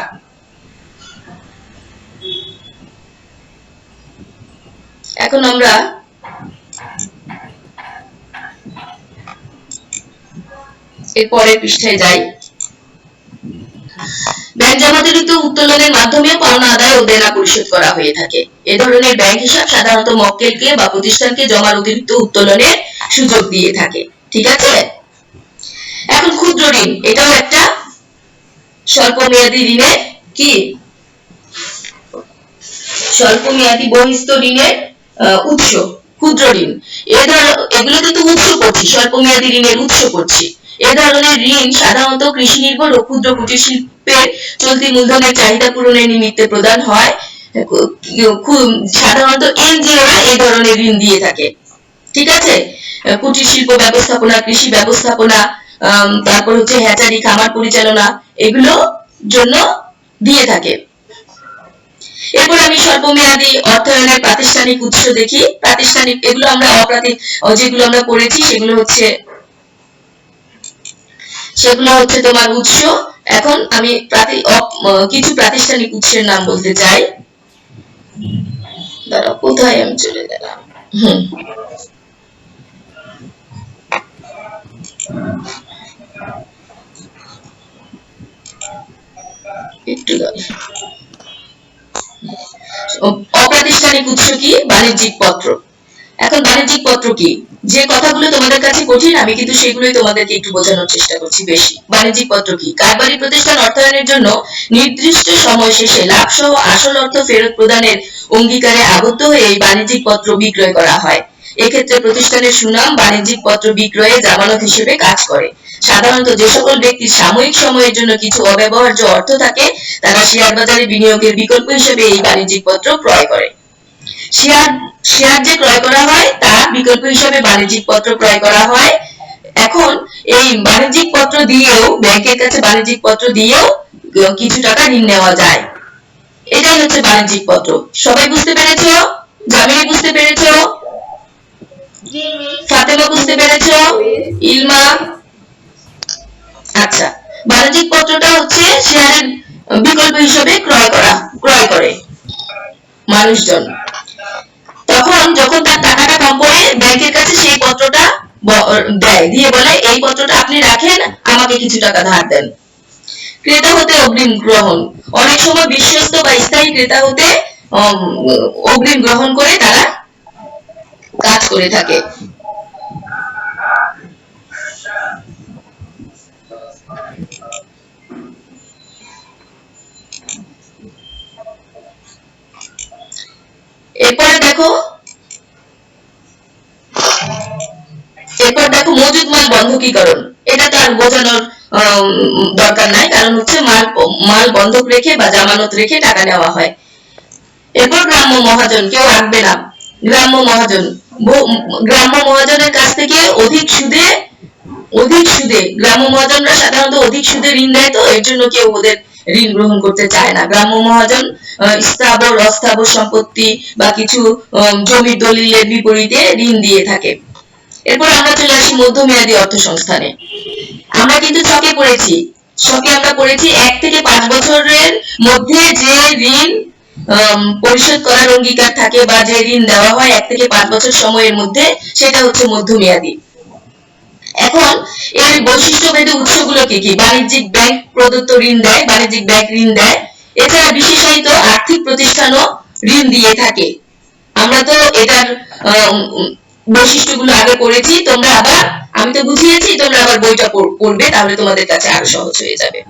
এখন আমরা এর পরের পৃষ্ঠায় যাই। ব্যাংক জমাতিরিক্ত উত্তোলনের মাধ্যমে পাওনা আদায় ও দেনা পরিশোধ করা হয়ে থাকে। এ ধরনের ব্যাংক হিসাব সাধারণত মক্কেলকে বা প্রতিষ্ঠানকে জমার অতিরিক্ত উত্তোলনের সুযোগ দিয়ে থাকে, ঠিক আছে? এখন ক্ষুদ্র ঋণ, এটাও একটা স্বল্পমেয়াদী ঋণের কি স্বল্পমেয়াদী বহিঃস্থ ঋণের উৎস। ক্ষুদ্র ঋণ, এগুলো কিন্তু উৎস করছি, স্বল্পমেয়াদী ঋণের উৎস করছি। এ ধরনের ঋণ সাধারণত কৃষি নির্ভর ও ক্ষুদ্র কুটির শিল্পের চলতি মূলধনের চাহিদা পূরণের নিমিত্তে প্রদান হয়। সাধারণত এনজিওরা এই ধরনের ঋণ দিয়ে থাকে, ঠিক আছে? কুটির শিল্প ব্যবস্থাপনা, কৃষি ব্যবস্থাপনা, তারপর হচ্ছে হ্যাচারি, খামার পরিচালনা, এগুলো জন্য দিয়ে থাকে। এরপর আমি স্বল্পমেয়াদী অর্থায়নের প্রাতিষ্ঠানিক উৎস দেখি। প্রাতিষ্ঠানিক, এগুলো আমরা যেগুলো আমরা পড়েছি সেগুলো হচ্ছে তোমার উৎস। এখন আমি কিছু প্রাতিষ্ঠানিক উৎসের নাম বলতে চাই। দাঁড়াও, কোথায় আমি চলে গেলাম? একটু অপ্রাতিষ্ঠানিক উৎস কি? বাণিজ্যিক পত্র। এখন বাণিজ্যিক পত্র কি? যে কথাগুলো তোমাদের কাছে কঠিন আমি কিন্তু সেগুলোই তোমাদেরকে একটু বোঝানোর চেষ্টা করছি বেশি। বাণিজ্যিক পত্র কি? কারবারি প্রতিষ্ঠান অর্থায়নের জন্য নির্দিষ্ট সময় শেষে লাভ সহ আসল অর্থ ফেরত প্রদানের অঙ্গীকারে আবদ্ধ হয়ে এই বাণিজ্যিক পত্র বিক্রয় করা হয়। এক্ষেত্রে প্রতিষ্ঠানের সুনাম বাণিজ্যিক পত্র বিক্রয়ে জামানত হিসেবে কাজ করে। সাধারণত যে সকল ব্যক্তির সাময়িক সময়ের জন্য কিছু অব্যবহার্য অর্থ থাকে তারা শেয়ার বাজারে বিনিয়োগের বিকল্প হিসেবে এই বাণিজ্যিক পত্র ক্রয় করে। শেয়ার যে ক্রয় করা হয় তার বিকল্প হিসেবে বাণিজ্যিক পত্র ক্রয় করা হয়। এখন এই বাণিজ্যিক পত্র দিয়েও, ব্যাংকের কাছে বাণিজ্যিক পত্র দিয়েও কিছু টাকা ঋণ নেওয়া যায়। এটাই হচ্ছে বাণিজ্যিক পত্র। সবাই বুঝতে পেরেছো? জামিনী বুঝতে পেরেছো? ফাতেমা বুঝতে পেরেছো? ইলমা? আচ্ছা, বাণিজ্যিক পত্রটা হচ্ছে শেয়ারের বিকল্প হিসেবে ক্রয় করে। মানুষজন। তখন যখন তার টাকাটা কম পড়ে ব্যাংকের কাছে সেই পত্রটা দেয়, দিয়ে বলে এই পত্রটা আপনি রাখেন, আমাকে কিছু টাকা ধার দেন। ক্রেতা হতে অগ্রিম গ্রহণ, অনেক সময় বিশ্বস্ত বা স্থায়ী ক্রেতা হতে অগ্রিম গ্রহণ করে তারা কাজ করে থাকে। এরপরে দেখো মজুদ মাল বন্ধকীকরণ। এটা তো আর বোঝানোর দরকার নাই, কারণ হচ্ছে মাল বন্ধক রেখে বা জামানত রেখে টাকা নেওয়া হয়। এরপর গ্রাম্য মহাজন, কেউ রাখবে না। গ্রাম্য মহাজন, গ্রাম্য মহাজনের কাছ থেকে অধিক সুদে গ্রাম্য মহাজনরা সাধারণত অধিক সুদে ঋণ দেয়, তো এর জন্য কেউ ওদের ঋণ গ্রহণ করতে চায় না। গ্রাম্য মহাজন স্থাবর অস্থাবর সম্পত্তি বা কিছু জমির দলিলের বিপরীতে ঋণ দিয়ে থাকে। এরপর আমরা চলে আসি মধ্যমেয়াদী অর্থসংস্থানে। আমরা কিন্তু ছকে আমরা পড়েছি 1 থেকে 5 বছরের মধ্যে যে ঋণ পরিশোধ করার অঙ্গীকার থাকে বা যে ঋণ দেওয়া হয় 1 থেকে 5 বছর সময়ের মধ্যে, সেটা হচ্ছে মধ্যমেয়াদী। এখন এর বৈশিষ্ট্য ভেদে উৎসগুলো কি কি? বাণিজ্যিক ব্যাংক প্রদত্ত ঋণ দেয়, বাণিজ্যিক ব্যাংক ঋণ দেয়। এছাড়া বিশেষায়িত আর্থিক প্রতিষ্ঠানও ঋণ দিয়ে থাকে। আমরা তো এটার বৈশিষ্ট্যগুলো আগে পড়েছি, তোমরা আবার, আমি তো বুঝিয়েছি, তোমরা আবার বইটা পড়বে, তাহলে তোমাদের কাছে আরো সহজ হয়ে যাবে।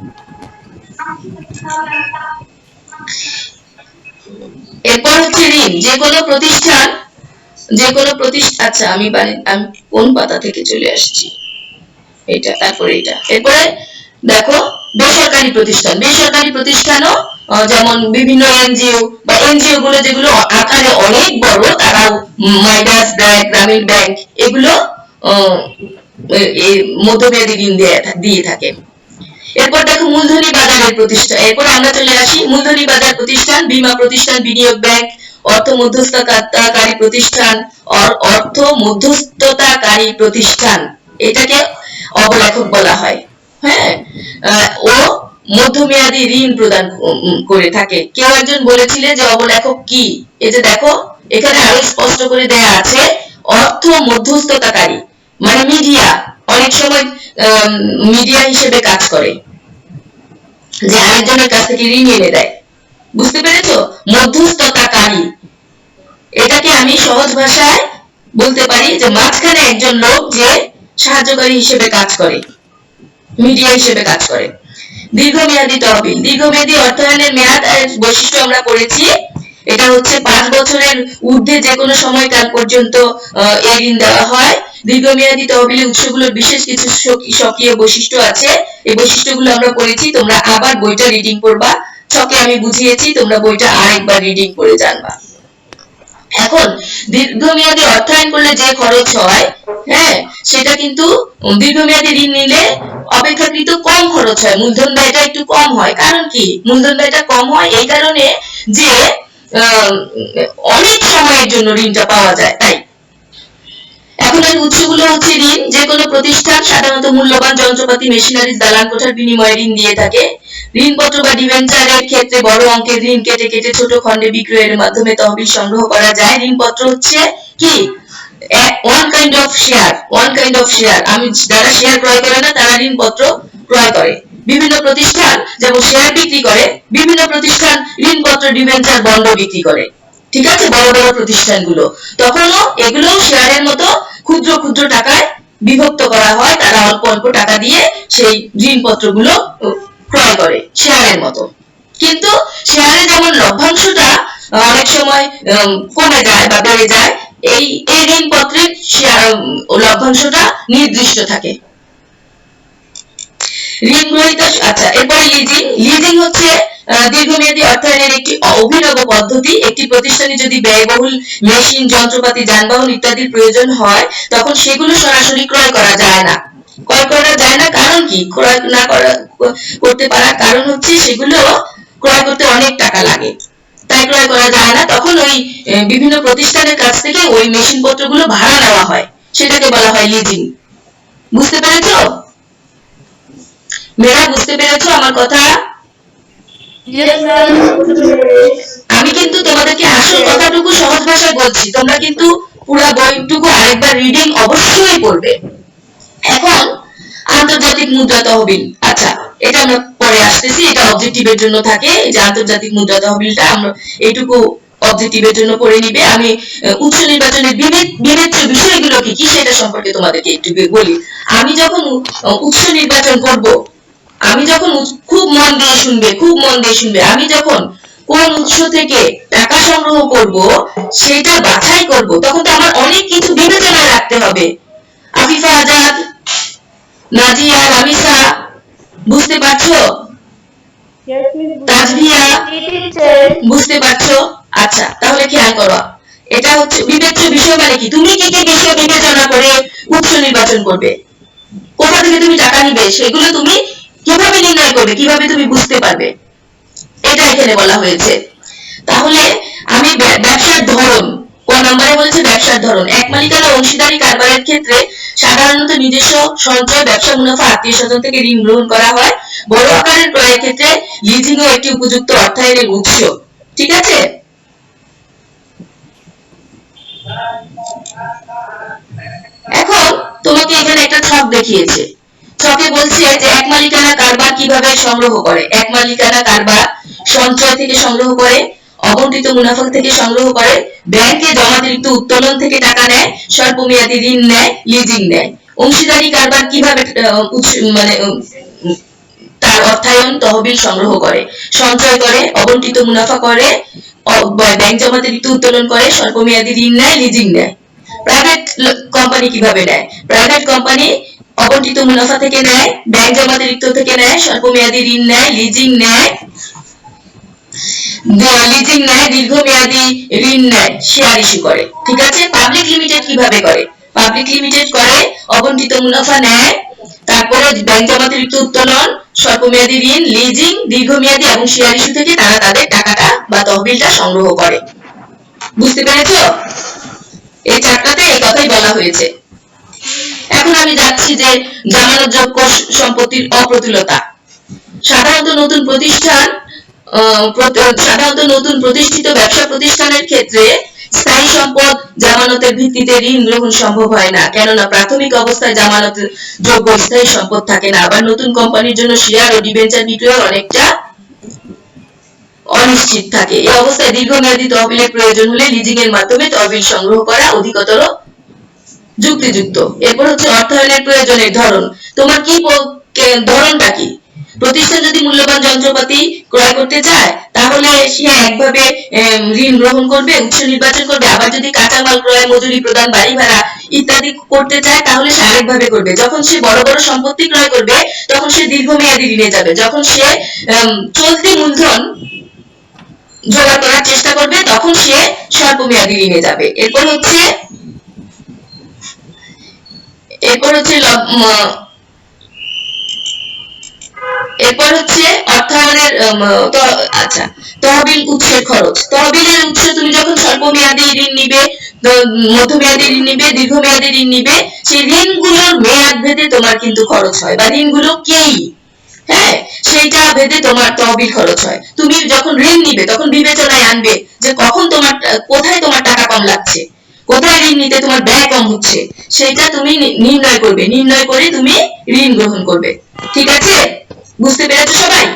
এরপর হচ্ছে ঋণ। যে কোনো প্রতিষ্ঠান, আচ্ছা আমি কোন পাতা থেকে চলে আসছি, এটা, তারপরে এটা। এরপরে দেখো বেসরকারি প্রতিষ্ঠানও যেমন বিভিন্ন এনজিও বা এনজিও গুলো যেগুলো আকারে অনেক বড়, তারা মাইডাস ব্যাংক, গ্রামীণ ব্যাংক, এগুলো মধ্যমেয়াদী ঋণ দিয়ে থাকে। এরপর দেখো মূলধনী বাজারের প্রতিষ্ঠান। এরপর আমরা চলে আসি মূলধনী বাজার প্রতিষ্ঠান, বীমা প্রতিষ্ঠান, বিনিয়োগ ব্যাংক, অর্থ মধ্যস্থতাকারী প্রতিষ্ঠান, এটাকে অবলেখক বলা হয়। হ্যাঁ, ও মধ্যমেয়াদী ঋণ প্রদান করে থাকে। কেউ একজন বলেছিলেন যে অবলেখক কি? এই যে দেখো এখানে আরো স্পষ্ট করে দেয়া আছে, অর্থ মধ্যস্থতাকারী মানে মিডিয়া, অনেক সময় মিডিয়া হিসেবে কাজ করে, যে আরেকজনের কাছ থেকে ঋণ এনে দেয়। বুঝতে পেরেছো? মধ্যস্থতাকারী, এটাকে আমি সহজ ভাষায় বলতে পারি যে মাঝখানে একজন লোক যে সাহায্যকারী হিসেবে কাজ করে, মিডিয়া হিসেবে কাজ করে। দীর্ঘমেয়াদী তহবিল, দীর্ঘমেয়াদী অর্থায়নের মেয়াদ বৈশিষ্ট্য আমরা পড়েছি। এটা হচ্ছে 5 বছরের ঊর্ধ্বে যে কোনো সময়কাল পর্যন্ত এই ঋণ দেওয়া হয়। দীর্ঘমেয়াদী তহবিলের উৎসগুলোর বিশেষ কিছু স্বকীয় বৈশিষ্ট্য আছে, এই বৈশিষ্ট্যগুলো আমরা পড়েছি। তোমরা আবার বইটা রিডিং করবা, ছকে আমি বুঝিয়েছি, তোমরা বইটা আরেকবার রিডিং করে জানবা। এখন দীর্ঘমেয়াদী অর্থায়ন করলে যে খরচ হয়, হ্যাঁ, সেটা কিন্তু দীর্ঘমেয়াদী ঋণ নিলে অপেক্ষাকৃত কম খরচ হয়, মূলধন ব্যয়টা একটু কম হয়। কারণ কি মূলধন ব্যয়টা কম হয়? এই কারণে যে অনেক সময়ের জন্য ঋণটা পাওয়া যায়, তাই। এখন এর উৎসগুলো হচ্ছে ঋণ। যে কোনো প্রতিষ্ঠান সাধারণত মূল্যবান যন্ত্রপাতি, মেশিনারি, দালান কোঠার বিনিময়ে ঋণ দিয়ে থাকে। ঋণপত্র বা ডিবেঞ্চারের ক্ষেত্রে বড় অঙ্কের ঋণ কেটে কেটে ছোট খণ্ডে বিক্রয়ের মাধ্যমে তহবিল সংগ্রহ করা যায়। ঋণপত্র হচ্ছে কি ওয়ান কাইন্ড অফ শেয়ার। আমি যারা শেয়ার ক্রয় করে না, তারা ঋণপত্র ক্রয় করে। বিভিন্ন প্রতিষ্ঠান যেমন শেয়ার বিক্রি করে, বিভিন্ন প্রতিষ্ঠান ঋণপত্র, ডিবেঞ্চার, বন্ড বিক্রি করে। ঠিক আছে, বড় বড় প্রতিষ্ঠানগুলো। তখনও এগুলো শেয়ারের মতো ক্ষুদ্র ক্ষুদ্র টাকায় বিভক্ত করা হয়, তারা অল্প অল্প টাকা দিয়ে সেই ঋণপত্রগুলো ক্রয় করে শেয়ারের মতো। কিন্তু শেয়ারে যেমন লভ্যাংশটা অনেক সময় কমে যায় বা বেড়ে যায়, এই ঋণপত্রের লভ্যাংশটা নির্দিষ্ট থাকে। ঋণ গ্রহীতা, আচ্ছা, এরপরে লিজিং হচ্ছে দীর্ঘমেয়াদী অর্থায়নের একটি অভিনব পদ্ধতি। একটি প্রতিষ্ঠানে যদি ব্যয়বহুল মেশিন, যন্ত্রপাতি, যানবাহন ইত্যাদির প্রয়োজন হয়, তখন সেগুলো সরাসরি ক্রয় করা যায় না। কারণ কি? ক্রয় না করতে পারার কারণ হচ্ছে সেগুলো ক্রয় করতে অনেক টাকা লাগে, তাই ক্রয় করা যায় না। তখন ওই বিভিন্ন প্রতিষ্ঠানের কাছ থেকে ওই মেশিন পত্রগুলো ভাড়া নেওয়া হয়, সেটাকে বলা হয় লিজিং। বুঝতে পেরেছো মেয়েরা? বুঝতে পেরেছো আমার কথা? আমি কিন্তু তোমাদেরকে আসল ভাষায় বলছি, তোমরা কিন্তু পুরো বইটুকু আরেকবার রিডিং অবশ্যই করবে। এখন আন্তর্জাতিক মুদ্রা তহবিল, আচ্ছা এটা আমরা পরে আসতেছি, এটা অবজেক্টিভের জন্য থাকে। এই যে আন্তর্জাতিক মুদ্রা তহবিলটা আমরা এইটুকু অবজেক্টিভের জন্য পড়ে নিবে। আমি উৎস নির্বাচনের বিবেচ্য বিষয়গুলো কি কি সেটা সম্পর্কে তোমাদেরকে একটু বলি। আমি যখন উৎস নির্বাচন করব, আমি যখন খুব মন দিয়ে শুনবে, খুব মন দিয়ে শুনবে, আমি যখন কোন উৎস থেকে টাকা সংগ্রহ করব সেটা বাছাই করব, তখন তো আমার অনেক কিছু বিবেচনায় রাখতে হবে। আফিফা আজাদ, নাজিয়া, রামিসা, বুঝতে পারছো? তাজভিয়া, বুঝতে পারছো? আচ্ছা তাহলে খেয়াল করো, এটা হচ্ছে বিবেচ্য বিষয় মানে কি, তুমি কি কি বিষয় বিবেচনা করে উৎস নির্বাচন করবে, কোথা থেকে তুমি টাকা নিবে, সেগুলো তুমি কিভাবে নির্ণয় করবে, কিভাবে তুমি বুঝতে পারবে, এটা এখানে বলা হয়েছে। তাহলে আমি ব্যবসার ধরন, ক নম্বরে বলেছে ব্যবসার ধরন। এক মালিকানা অংশীদারি কারবারের ক্ষেত্রে সাধারণত নিজস্ব সঞ্চয়, ব্যবসা মুনাফা, আত্মীয় স্বজন থেকে ঋণ গ্রহণ করা হয়। বড় আকারের ক্রয়ের ক্ষেত্রে লিজিং ও একটি উপযুক্ত অর্থায়নের উৎস। ঠিক আছে? এখন তোমাকে এখানে একটা ছক দেখিয়েছে, ছকে বলছে যে এক মালিকানা কারবার কিভাবে সংগ্রহ করে। এক মালিকানা কারবার সঞ্চয় থেকে সংগ্রহ করে, অবন্টিত মুনাফা থেকে সংগ্রহ করে, ব্যাংকে জমাতিরিক্ত উত্তোলন থেকে টাকা নেয়, স্বল্প মেয়াদী ঋণ নেয়, লিজিং নেয়। অংশীদারি কারবার কিভাবে মানে তার অর্থায়ন তহবিল সংগ্রহ করে, সঞ্চয় করে, অবন্টিত মুনাফা করে, ব্যাংক জমাতিরিক্ত উত্তোলন করে, স্বল্প মেয়াদী ঋণ নেয়, লিজিং নেয়। প্রাইভেট কোম্পানি কিভাবে নেয়? প্রাইভেট কোম্পানি অবন্টিত মুনাফা থেকে নেয়, ব্যাংক জমাতিরিক্ত থেকে নেয়, স্বল্প মেয়াদী ঋণ নেয়, লিজিং নেয়, দীর্ঘমেয়াদী ঋণ নেয়, শেয়ার ইস্যু করে। ঠিক আছে? পাবলিক লিমিটেড কিভাবে করে? পাবলিক লিমিটেড করে অবন্টিত মুনাফা নেয়, তারপরে ব্যাংক জমাতিরিক্ত উত্তোলন, স্বল্প মেয়াদী ঋণ, লিজিং, দীর্ঘমেয়াদী এবং শেয়ার ইস্যু থেকে তারা তাদের টাকাটা বা তহবিলটা সংগ্রহ করে। বুঝতে পেরেছো? এই চারটাতে এই কথাই বলা হয়েছে। এখন আমি যাচ্ছি যে জামানতযোগ্য সম্পত্তির অপ্রতুলতা। সাধারণত নতুন প্রতিষ্ঠিত ব্যবসা প্রতিষ্ঠানের ক্ষেত্রে স্থায়ী সম্পদ জামানতের ভিত্তিতে ঋণ গ্রহণ সম্ভব হয় না, কেননা প্রাথমিক অবস্থায় জামানত যোগ্য স্থায়ী সম্পদ থাকে না। আবার নতুন কোম্পানির জন্য শেয়ার ও ডিবেঞ্চার বিক্রয় অনেকটা অনিশ্চিত থাকে। এই অবস্থায় দীর্ঘমেয়াদী তহবিলের প্রয়োজন হলে লিজিং এর মাধ্যমে তহবিল সংগ্রহ করা অধিকতর যুক্তিযুক্ত। এরপর হচ্ছে অর্থায়নের প্রয়োজনের ধরন। তোমার কি ধরনটা কি? প্রতিষ্ঠান যদি মূল্যবান যন্ত্রপাতি ক্রয় করতে চায় তাহলে সে একভাবে ঋণ গ্রহণ করবে, উৎস নির্বাচন করবে। আবার যদি কাঁচামাল ক্রয়, মজুরি প্রদান, বাড়ি ভাড়া ইত্যাদি করতে চায় তাহলে সে আরেকভাবে করবে। যখন সে বড় বড় সম্পত্তি ক্রয় করবে তখন সে দীর্ঘমেয়াদী ঋণে যাবে। যখন সে চলতি মূলধন জোগাড় করার চেষ্টা করবে তখন সে স্বল্প মেয়াদী ঋণে যাবে। এরপর হচ্ছে অর্থায়নের আচ্ছা তহবিল উৎসের খরচ। তহবিলের উৎস, তুমি যখন স্বল্প মেয়াদী ঋণ নিবে, মধ্যমেয়াদী ঋণ নিবে, দীর্ঘমেয়াদী ঋণ নিবে, সেই ঋণগুলোর মেয়াদ ভেদে তোমার কিন্তু খরচ হয়, বা ঋণগুলো কি, হ্যাঁ, সেইটা ভেদে তোমার তহবিল খরচ হয়। তুমি যখন ঋণ নিবে তখন বিবেচনায় আনবে যে কখন তোমার, কোথায় তোমার টাকা কম লাগছে, কোথায় ঋণ নিতে তোমার ব্যয় কম হচ্ছে, সেটা তুমি নির্ণয় করবে। নির্ণয় করে তুমি ঋণ গ্রহণ করবে। ঠিক আছে? বুঝতে পেরেছো সবাই?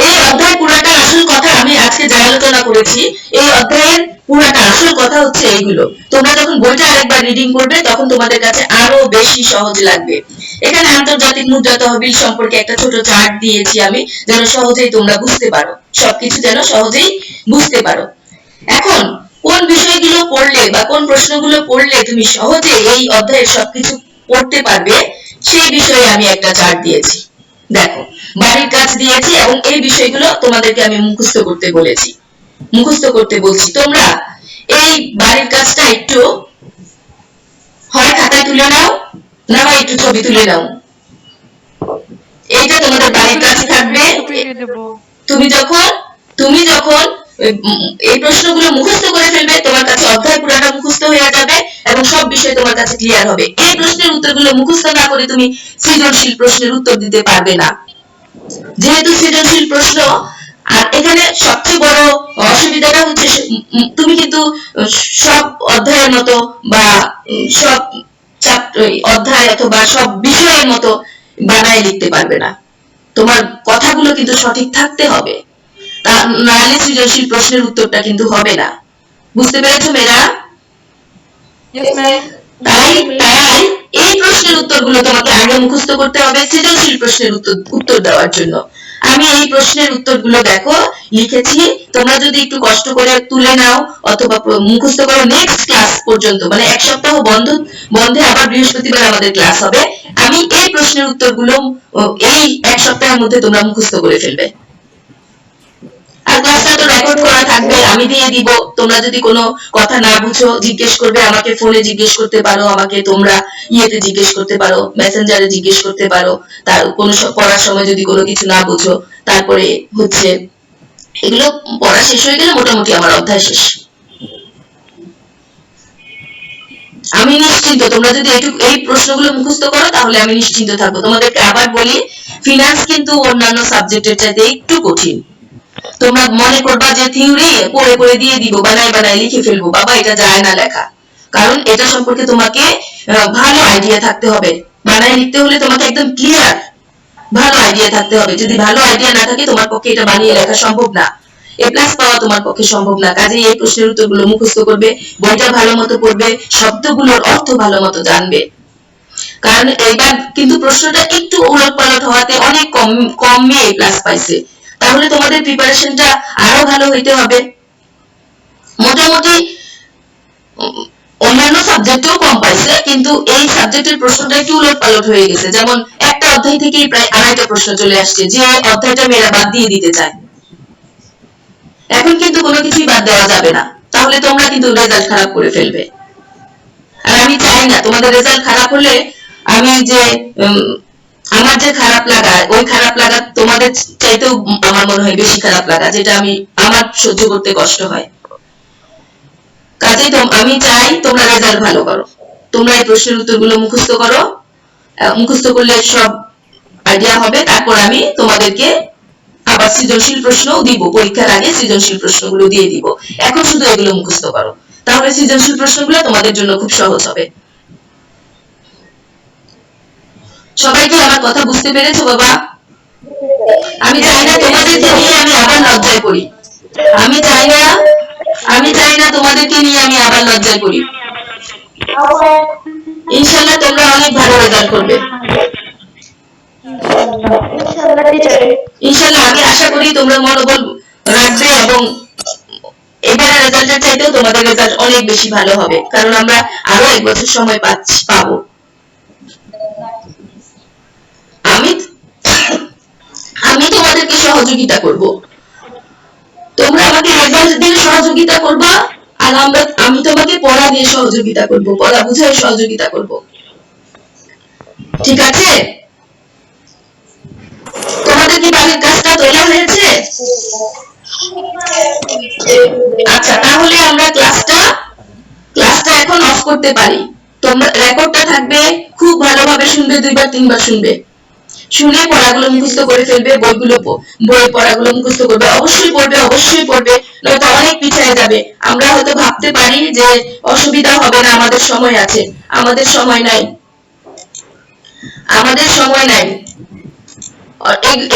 এই অধ্যায় পুরাটা আসল কথা আমি আজকে যা আলোচনা করেছি, এই অধ্যায়ের পুরাটা আসল কথা হচ্ছে এইগুলো। তোমরা যখন বইটা আরেকবার রিডিং করবে তখন তোমাদের কাছে আরো বেশি সহজ লাগবে। এখানে আন্তর্জাতিক মুদ্রা তহবিল সম্পর্কে একটা ছোট চার্ট দিয়েছি আমি, যেন সহজেই তোমরা বুঝতে পারো, সবকিছু যেন সহজেই বুঝতে পারো। এখন কোন বিষয়গুলো পড়লে বা কোন প্রশ্নগুলো পড়লে তুমি সহজে এই অধ্যায়ের সবকিছু পড়তে পারবে সেই বিষয়ে আমি একটা চার্ট দিয়েছি। দেখো, বাড়ির কাজ দিয়েছি এবং এই বিষয়গুলো তোমাদেরকে আমি মুখস্থ করতে বলেছি, মুখস্থ করতে বলছি। তোমরা এই বাড়ির কাজটা একটু হয় খাতায় তুলে নাও, না হয় একটু ছবি তুলে নাও। এইটা তোমাদের বাড়ির কাজ থাকবে। তুমি যখন এই প্রশ্নগুলো মুখস্থ করে ফেলবে তোমার কাছে অধ্যায় পুরাটা মুখস্থ হয়ে যাবে এবং সব বিষয় তোমার কাছে ক্লিয়ার হবে। এই প্রশ্নের উত্তরগুলো মুখস্থ না করে তুমি সৃজনশীল প্রশ্নের উত্তর দিতে পারবে না। যেহেতু সৃজনশীল প্রশ্ন, আর এখানে সবচেয়ে বড় অসুবিধাটা হচ্ছে তুমি কিন্তু সব অধ্যায়ের মতো বা সব অধ্যায় অথবা সব বিষয়ের মতো বানায় লিখতে পারবে না। তোমার কথাগুলো কিন্তু সঠিক থাকতে হবে, তা নাহলে সৃজনশীল প্রশ্নের উত্তরটা কিন্তু হবে না। বুঝতে পেরেছো মেয়েরা? Yes, ma'am. তাই তাই এই প্রশ্নের উত্তরগুলো তোমাকে আগে মুখস্থ করতে হবে সৃজনশীল প্রশ্নের উত্তর দেওয়ার জন্য। আমি এই প্রশ্নের উত্তরগুলো দেখো লিখেছি, তোমরা যদি একটু কষ্ট করে তুলে নাও অথবা মুখস্থ করো নেক্সট ক্লাস পর্যন্ত, মানে এক সপ্তাহ বন্ধে আবার বৃহস্পতিবার আমাদের ক্লাস হবে। আমি এই প্রশ্নের উত্তরগুলো এই এক সপ্তাহের মধ্যে তোমরা মুখস্থ করে ফেলবে। আর ক্লাসটা তো রেকর্ড করা থাকবে, আমি দিয়ে দিব। তোমরা যদি কোনো কথা না বুঝো জিজ্ঞেস করবে, আমাকে ফোনে জিজ্ঞেস করতে পারো, আমাকে তোমরা ইয়েতে জিজ্ঞেস করতে পারো, মেসেঞ্জারে জিজ্ঞেস করতে পারো। তার কোনো পড়ার সময় যদি কোনো কিছু না বুঝো, তারপরে হচ্ছে এগুলো পড়া শেষ হয়ে গেলে মোটামুটি আমার অধ্যায় শেষ। আমি নিশ্চিন্ত, তোমরা যদি এই প্রশ্নগুলো মুখস্থ করো তাহলে আমি নিশ্চিন্ত থাকবো। তোমাদেরকে আবার বলি, ফিনান্স কিন্তু অন্যান্য সাবজেক্টের চাইতে একটু কঠিন। তোমরা মনে করবা যে থিওরি পড়ে পড়ে দিয়ে দিব, বানাই বানাই লিখে ফেলবো, বাবা এটা যায় না লেখা। কারণ এটা সম্পর্কে তোমাকে ভালো আইডিয়া থাকতে হবে। বানাই লিখতে হলে তোমাকে একদম ক্লিয়ার ভালো আইডিয়া থাকতে হবে। যদি ভালো আইডিয়া না থাকে তোমার পক্ষে এটা বানিয়ে লেখা সম্ভব না, এ প্লাস পাওয়া তোমার পক্ষে সম্ভব না। কাজে এই প্রশ্নের উত্তরগুলো মুখস্থ করবে, বইটা ভালো মতো পড়বে, শব্দগুলোর অর্থ ভালো মতো জানবে। কারণ এইবার কিন্তু প্রশ্নটা একটু উলটপালট হওয়াতে অনেক কম মেয়ে এ প্লাস পাইছে। তাহলে তোমাদের প্রিপারেশনটা আরো ভালো হইতে হবে। মোটামুটি অন্যান্য সাবজেক্টেও কম পাইছে, কিন্তু এই সাবজেক্টের প্রশ্নটা একটু উলটপালট হয়ে গেছে। যেমন একটা অধ্যায় থেকেই প্রায় 2.5টা প্রশ্ন চলে আসছে, যে অধ্যায়টা মেয়েরা বাদ দিয়ে দিতে চায়। এখন কিন্তু কোনো কিছুই বাদ দেওয়া যাবে না, তাহলে তোমরা কিন্তু রেজাল্ট খারাপ করে ফেলবে। আর আমি চাই না তোমাদের রেজাল্ট খারাপ হলে আমি যে আমার যে খারাপ লাগা, ওই খারাপ লাগা তোমাদের চাইতেও আমার মনে হয় বেশি খারাপ লাগা, যেটা আমার সহ্য করতে কষ্ট হয়। কাজেই আমি চাই তোমরা রেজাল্ট ভালো করো। তোমরা এই প্রশ্নের উত্তরগুলো মুখস্থ করো, মুখস্থ করলে সব আইডিয়া হবে। তারপর আমি তোমাদেরকে আবার সৃজনশীল প্রশ্নও দিব, পরীক্ষার আগে সৃজনশীল প্রশ্নগুলো দিয়ে দিব। এখন শুধু এগুলো মুখস্থ করো, তাহলে সৃজনশীল প্রশ্নগুলো তোমাদের জন্য খুব সহজ হবে। সবাই কি আমার কথা বুঝতে পেরেছো বাবা? আমি চাই না তোমাদেরকে নিয়ে আমি আবার লজ্জায় পড়ি। আমি চাই না তোমাদেরকে নিয়ে আমি আবার লজ্জায় পড়ি। ইনশাআল্লাহ তোমরা অনেক ভালো রেজাল্ট করবে। ইনশাআল্লাহ আমি আশা করি তোমরা মনোবল রাখবে এবং এবারের রেজাল্টের চাইতেও তোমাদের রেজাল্ট অনেক বেশি ভালো হবে, কারণ আমরা আরো 1 বছর সময় পাবো। আমি তোমাদেরকে সহযোগিতা করব, তোমরা আমাকে রেজাল্ট দিয়ে সহযোগিতা করবা, আর আমি তোমাকে পড়া দিয়ে সহযোগিতা করব, পড়া বুঝায় সহযোগিতা করব। ঠিক আছে? তোমাদের কি বাড়ির কাজটা তোলা হয়েছে? আচ্ছা, তাহলে আমরা ক্লাসটা এখন অফ করতে পারি। তোমরা রেকর্ডটা থাকবে, খুব ভালোভাবে শুনবে, 2বার 3বার শুনবে, শুনে পড়াগুলো মুখস্থ করে ফেলবে। বই পড়াগুলো মুখস্থ করবে, অবশ্যই পড়বে, নয়তো অনেক পিছিয়ে যাবে। আমরা হয়তো ভাবতে পারি যে অসুবিধা হবে না, আমাদের সময় আছে, আমাদের সময় নাই।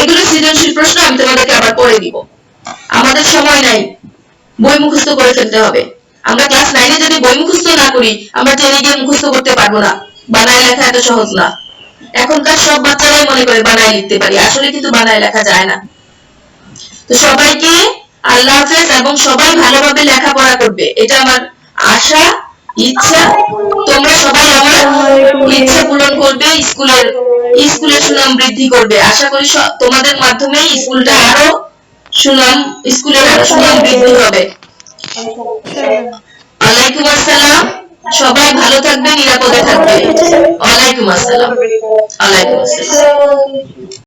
এগুলো সৃজনশীল প্রশ্ন, আমি তোমাদেরকে আবার পড়ে দিব। আমাদের সময় নাই, বই মুখস্থ করে ফেলতে হবে। আমরা ক্লাস 9-এ যদি বই মুখস্থ না করি, আমরা 10-এ গিয়ে মুখস্থ করতে পারবো না। বানায় লেখা এত সহজ না। এখনকার সব বাচ্চারাই মনে করে বানায় লিখতে পারি, আসলে কিন্তু বানায় লেখা যায় না। তো সবাইকে আল্লাহ হাফেজ, এবং সবাই ভালোভাবে লেখাপড়া করবে, এটা আমার আশা, ইচ্ছা। তোমরা সবাই আমার ইচ্ছা পূরণ করবে, স্কুলের সুনাম বৃদ্ধি করবে। আশা করি তোমাদের মাধ্যমে স্কুলের আরো সুনাম বৃদ্ধি হবে। ওয়ালাইকুম আসসালাম। সবাই ভালো থাকবে, নিরাপদে থাকবে। ওয়ালাইকুম আসসালাম।